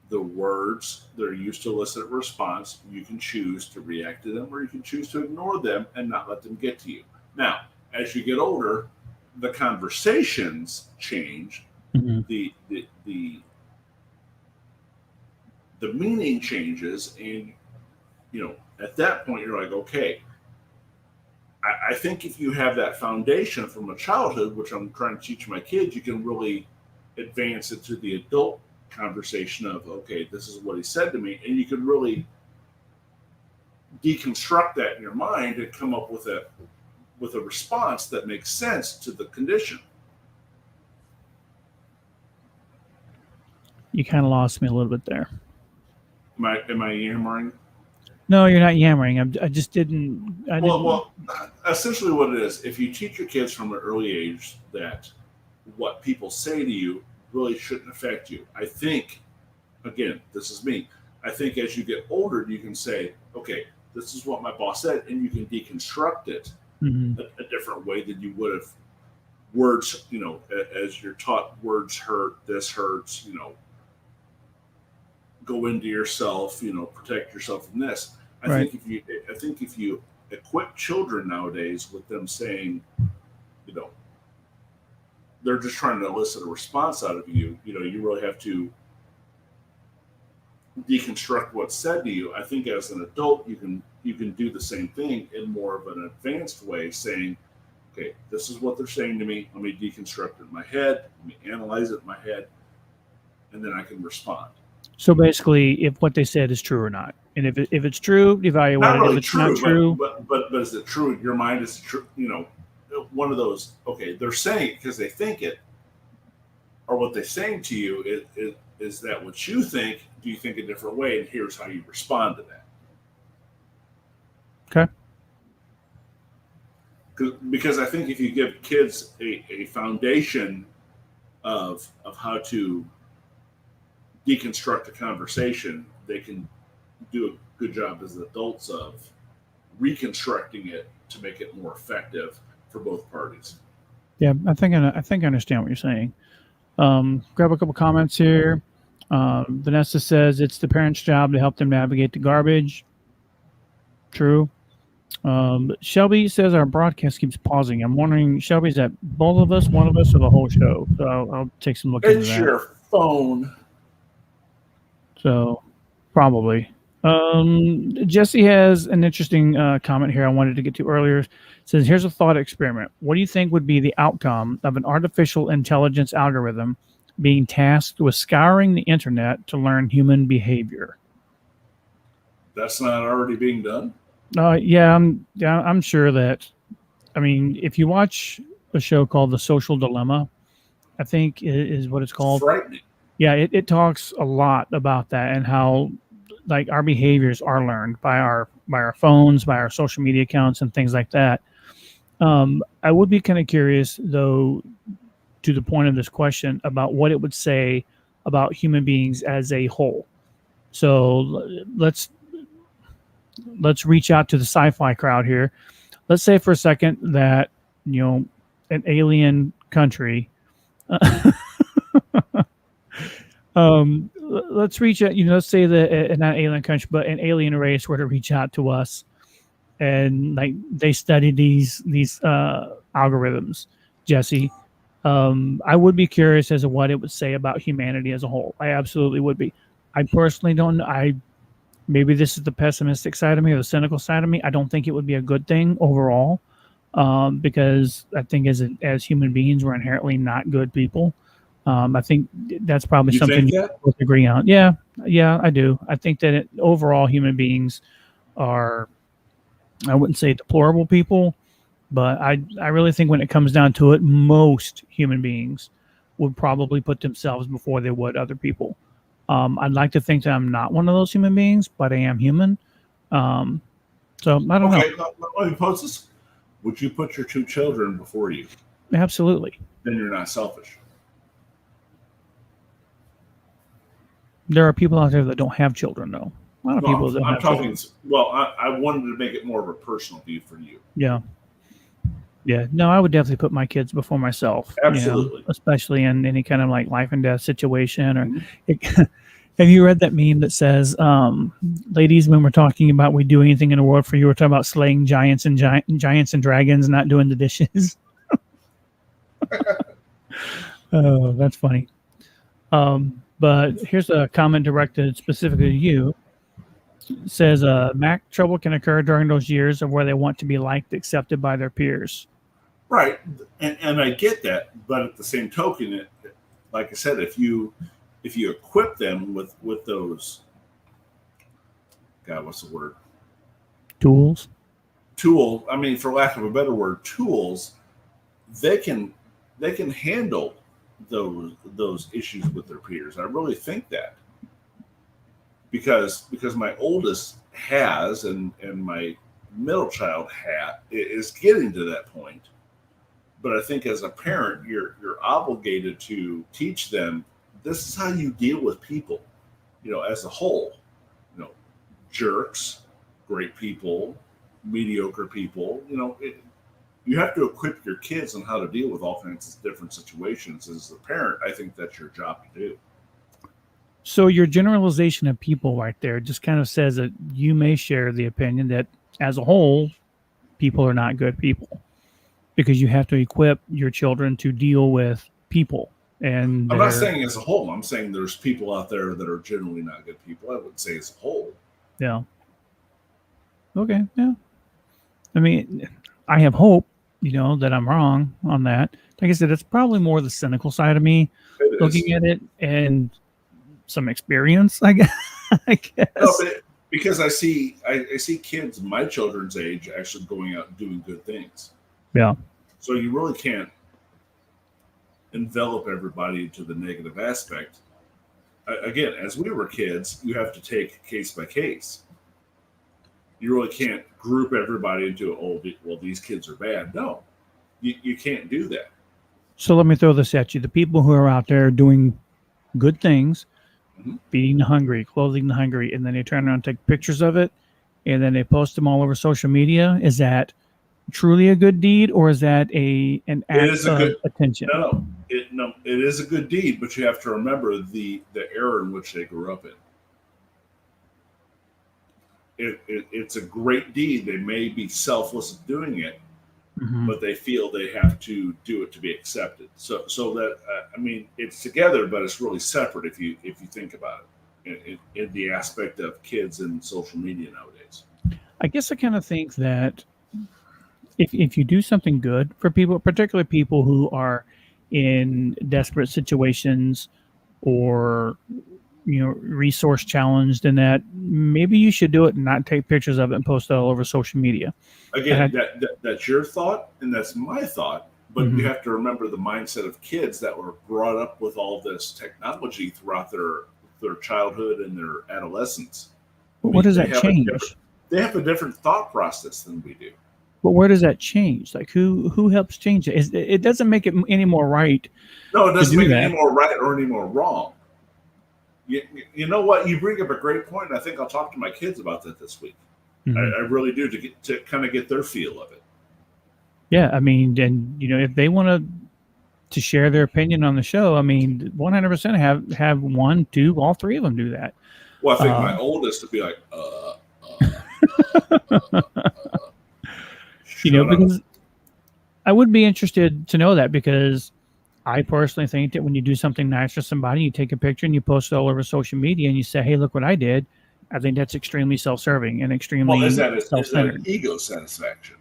The words, they're used to elicit a response. You can choose to react to them or you can choose to ignore them and not let them get to you. Now, as you get older, the conversations change. Mm-hmm. The meaning changes, and at that point you're like, okay, I think if you have that foundation from a childhood, which I'm trying to teach my kids, you can really advance it to the adult conversation of, okay, this is what he said to me, and you can really deconstruct that in your mind and come up with a response that makes sense to the condition. You kind of lost me a little bit there. Am I yammering? No, you're not yammering. I just didn't. Well, essentially what it is, if you teach your kids from an early age that what people say to you really shouldn't affect you. I think, again, this is me. I think as you get older, you can say, okay, this is what my boss said, and you can deconstruct it Mhm. a different way than you would have. Words, as you're taught, words hurt, this hurts, go into yourself, protect yourself from this. Right. I think if you equip children nowadays with them saying, you know, they're just trying to elicit a response out of you, you really have to deconstruct what's said to you. I think as an adult, you can do the same thing in more of an advanced way, saying, okay, this is what they're saying to me. Let me deconstruct it in my head. Let me analyze it in my head, and then I can respond. So basically, if what they said is true or not, and if it's true, evaluate Not it. If really it's not true, true, but is it true in your mind? Is it true? One of those. Okay, they're saying it because they think it, or what they're saying to you is that what you think? Do you think a different way? And here's how you respond to that. okay. Because I think if you give kids a foundation of how to deconstruct a conversation, they can do a good job as adults of reconstructing it to make it more effective for both parties. Yeah, I think I understand what you're saying. Grab a couple comments here. Vanessa says it's the parents' job to help them navigate the garbage. True. Shelby says our broadcast keeps pausing. I'm wondering, Shelby, is that both of us, one of us, or the whole show? So I'll take some look into It's that. your phone. So probably. Jesse has an interesting comment here I wanted to get to earlier. It says, here's a thought experiment. What do you think would be the outcome of an artificial intelligence algorithm being tasked with scouring the internet to learn human behavior? That's not already being done. Yeah, I'm sure that. I mean, if you watch a show called The Social Dilemma, I think is what it's It's called. frightening. Yeah, it talks a lot about that and how like our behaviors are learned by our phones, by our social media accounts, and things like that. I would be kind of curious, though, to the point of this question about what it would say about human beings as a whole. So let's reach out to the sci-fi crowd here. Let's say for a second that an alien country. Let's reach out. Let's say that not alien country, but an alien race were to reach out to us, and like they study these algorithms. Jesse, I would be curious as to what it would say about humanity as a whole. I absolutely would be. I personally don't. Maybe this is the pessimistic side of me or the cynical side of me. I don't think it would be a good thing overall, because I think as human beings we're inherently not good people. I think that's probably You something think you that? both agree on. Yeah, I do. I think that overall human beings are, I wouldn't say deplorable people, but I really think when it comes down to it, most human beings would probably put themselves before they would other people. I'd like to think that I'm not one of those human beings, but I am human. Um, so I don't know. Okay, let me pose this. Would you put your two children before you? Absolutely. Then you're not selfish. There are people out there that don't have children, though. A lot of people don't I'm have talking. children. Well, I wanted to make it more of a personal view for you. Yeah. Yeah. No, I would definitely put my kids before myself, Absolutely. especially in any kind of like life and death situation. Or Mhm. have you read that meme that says, ladies, when we're talking about we do anything in the world for you, we're talking about slaying giants and giants and dragons, not doing the dishes. Oh, that's funny. But here's a comment directed specifically to you. It says, Mac trouble can occur during those years of where they want to be liked, accepted by their peers. Right, and I get that, but at the same token, like I said, if you equip them with those, God, what's the word? Tools. I mean, for lack of a better word, tools. They can handle those issues with their peers. I really think that because my oldest has and my middle child is getting to that point. But I think as a parent, you're obligated to teach them this is how you deal with people, as a whole, you know, jerks, great people, mediocre people, you have to equip your kids on how to deal with all kinds of different situations. As a parent, I think that's your job to do. So your generalization of people right there just kind of says that you may share the opinion that as a whole, people are not good people because you have to equip your children to deal with people. And I'm not saying as a whole. I'm saying there's people out there that are generally not good people. I would say as a whole. Yeah. Okay. Yeah. I mean, I have hope, that I'm wrong on that. Like I said, it's probably more the cynical side of me looking at it and some experience, I guess. No, because I see kids my children's age actually going out and doing good things. Yeah. So you really can't envelop everybody into the negative aspect. Again, as we were kids, you have to take case by case. You really can't group everybody into, well, these kids are bad. No, you can't do that. So let me throw this at you. The people who are out there doing good things, feeding the hungry, clothing the hungry, and then they turn around and take pictures of it, and then they post them all over social media. Is that truly a good deed, or is that an act of attention? No, it is a good deed, but you have to remember the era in which they grew up in. It's a great deed. They may be selfless in doing it, but they feel they have to do it to be accepted. So that it's together, but it's really separate if you think about it in the aspect of kids and social media nowadays. I guess I kind of think that if you do something good for people, particularly people who are in desperate situations or resource challenged, and that maybe you should do it and not take pictures of it and post it all over social media. Again, that's your thought and that's my thought, but you have to remember the mindset of kids that were brought up with all this technology throughout their childhood and their adolescence. But what does that change? They have a different thought process than we do. But where does that change? Like who helps change it? It doesn't make it any more right. No, it doesn't make it any more right or any more wrong. You know what? You bring up a great point, and I think I'll talk to my kids about that this week. I really do to kind of get their feel of it. Yeah, I mean, and if they want to share their opinion on the show, 100% have one, two, all three of them do that. Well, I think my oldest would be like, because I would be interested to know that, because I personally think that when you do something nice for somebody, you take a picture and you post it all over social media and you say, hey, look what I did. I think that's extremely self-serving and extremely self-centered. Is that ego satisfaction?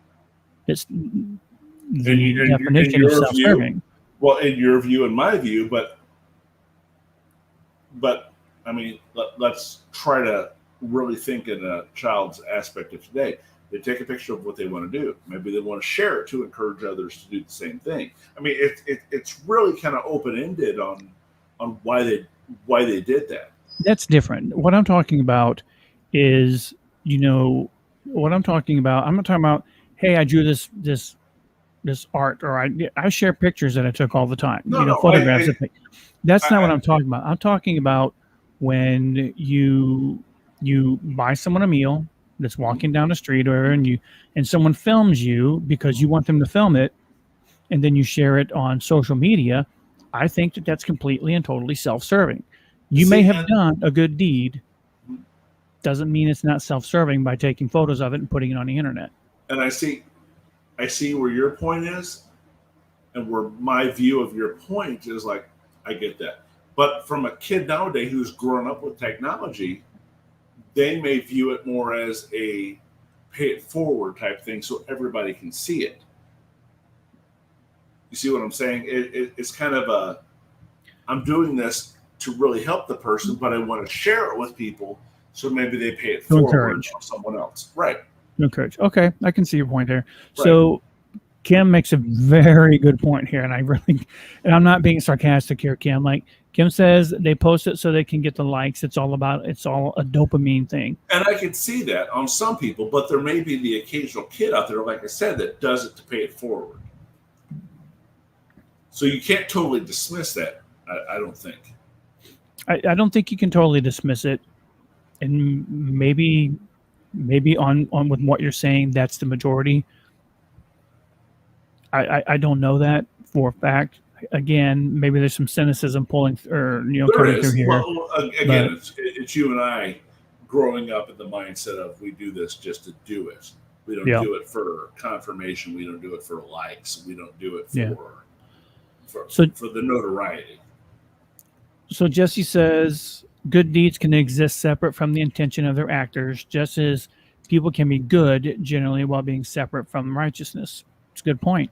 It's the definition of self-serving. Well, in your view and my view, but let's try to really think in a child's aspect of today. They take a picture of what they want to do. Maybe they want to share it to encourage others to do the same thing. It's really kind of open-ended on why they did that. That's different. What I'm talking about is, I'm not talking about, hey, I drew this art, or I share pictures that I took all the time. Photographs of things. That's not what I'm talking about. I'm talking about when you buy someone a meal that's walking down the street, and someone films you because you want them to film it, and then you share it on social media. I think that's completely and totally self-serving. You may have done a good deed, doesn't mean it's not self-serving by taking photos of it and putting it on the internet. And I see where your point is, and where my view of your point is. Like, I get that. But from a kid nowadays who's grown up with technology, they may view it more as a pay it forward type thing so everybody can see it. You see what I'm saying? It's kind of I'm doing this to really help the person, but I want to share it with people so maybe they pay it forward to someone else. Right. Encourage. Okay, I can see your point there. Right. So Kim makes a very good point here, and I'm not being sarcastic here, Kim. Like Kim says, they post it so they can get the likes. It's all a dopamine thing. And I can see that on some people, but there may be the occasional kid out there, like I said, that does it to pay it forward. So you can't totally dismiss that, I don't think. I don't think you can totally dismiss it. And maybe on with what you're saying, that's the majority. I don't know that for a fact. Again, maybe there's some cynicism pulling There coming through is. here. Well, again, it's you and I growing up in the mindset of we do this just to do it. We don't do it for confirmation. We don't do it for likes. We don't do it for the notoriety. So Jesse says, good deeds can exist separate from the intention of their actors, just as people can be good generally while being separate from righteousness. It's a good point.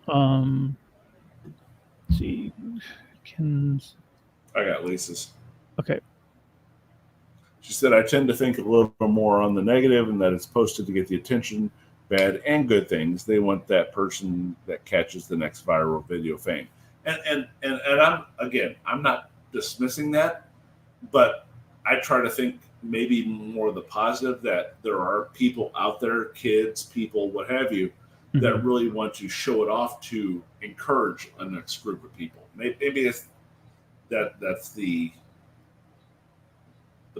Let's see. I got Lisa's. Okay. She said, I tend to think a little more on the negative and that it's posted to get the attention, bad and good things. They want that person that catches the next viral video fame. And I'm not dismissing that, but I try to think maybe more the positive, that there are people out there, kids, people, what have you, that really want to show it off to encourage a next group of people. Maybe it's that's the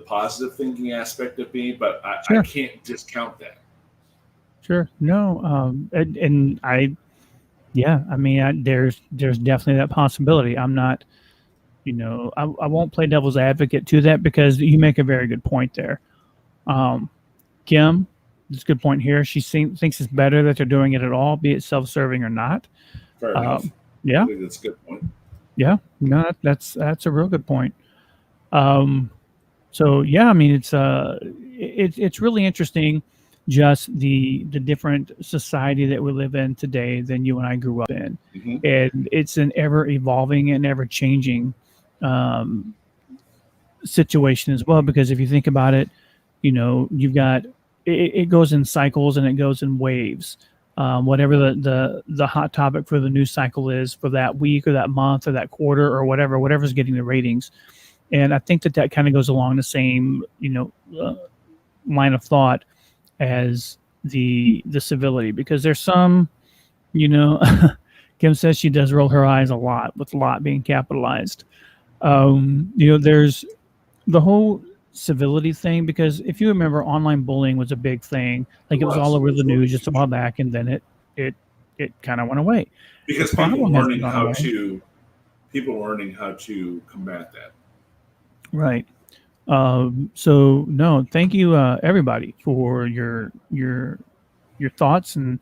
positive thinking aspect of me, but I can't discount that. Sure. No. And I mean, there's definitely that possibility. I'm not, I won't play devil's advocate to that, because you make a very good point there. Kim, it's a good point here. She thinks it's better that they're doing it at all, be it self-serving or not. Fair enough. Yeah. I think that's a good point. Yeah. No, that's a real good point. So yeah, I mean, it's really interesting, just the different society that we live in today than you and I grew up in. And it's an ever evolving and ever changing situation as well, because if you think about it, you've got it goes in cycles and it goes in waves. Whatever the hot topic for the news cycle is for that week or that month or that quarter or whatever's getting the ratings. And I think that kind of goes along the same line of thought as the civility, because there's some, Kim says she does roll her eyes a lot, with a lot being capitalized. There's the whole civility thing, because if you remember, online bullying was a big thing. Like it was all over the news just a while back, and then it kind of went away. Because people learning how to combat that. Right. So no, thank you everybody for your thoughts and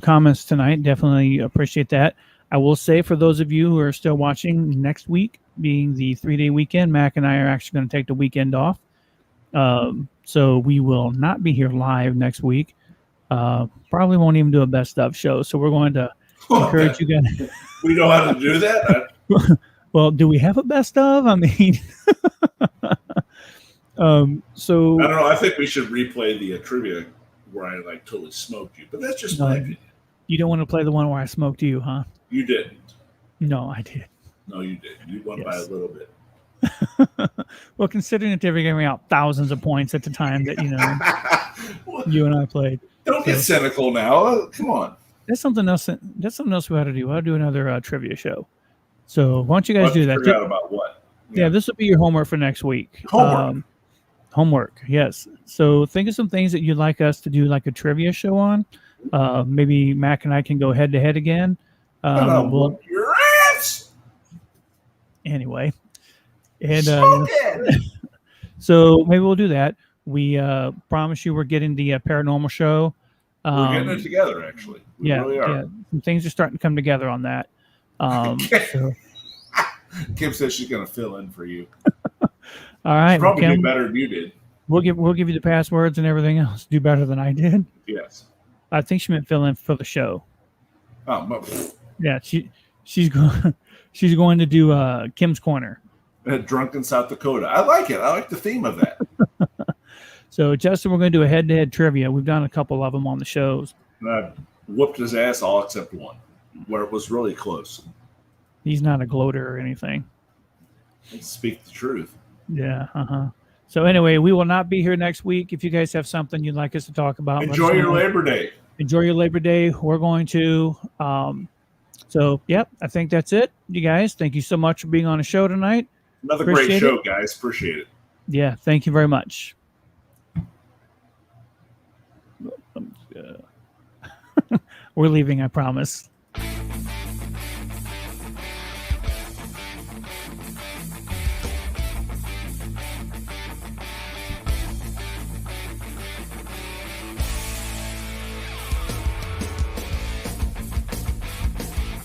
comments tonight. Definitely appreciate that. I will say, for those of you who are still watching, next week being the 3-day weekend, Mac and I are actually going to take the weekend off. So we will not be here live next week. Probably won't even do a best of show. So we're going to encourage you guys. We know how to do that. Well, do we have a best of? I mean, so I don't know. I think we should replay the trivia where I totally smoked you, but that's just my opinion. You don't want to play the one where I smoked you, huh? You didn't. No, I did. No, you did. You won by a little bit. Well, considering that they were giving out thousands of points at the time that you and I played. Don't get cynical now. Come on. That's something else. That's something else we ought to do. We ought to do another trivia show. So why don't you guys do that? Figure out about what? Yeah, this will be your homework for next week. Homework, yes. So think of some things that you'd like us to do, like a trivia show on. Maybe Mac and I can go head to head again. Your ass. Anyway, and so maybe we'll do that. We promise you we're getting the paranormal show. We're getting it together, actually. We really are. Yeah. Some things are starting to come together on that. So. Kim says she's going to fill in for you. All right. She'll probably do better than you did. We'll give you the passwords and everything else. Do better than I did. Yes. I think she meant fill in for the show. Oh, yeah. She's going to do Kim's Corner. Drunk in South Dakota. I like it. I like the theme of that. So Justin, we're going to do a head-to-head trivia. We've done a couple of them on the shows. I whooped his ass all except one, where it was really close. He's not a gloater or anything. Speak the truth. Yeah. So anyway, we will not be here next week. If you guys have something you'd like us to talk about, enjoy your Labor Day. Enjoy your Labor Day. We're going to. So, yep, I think that's it. You guys, thank you so much for being on the show tonight. Another great show, guys. Appreciate it. Yeah, thank you very much. We're leaving, I promise.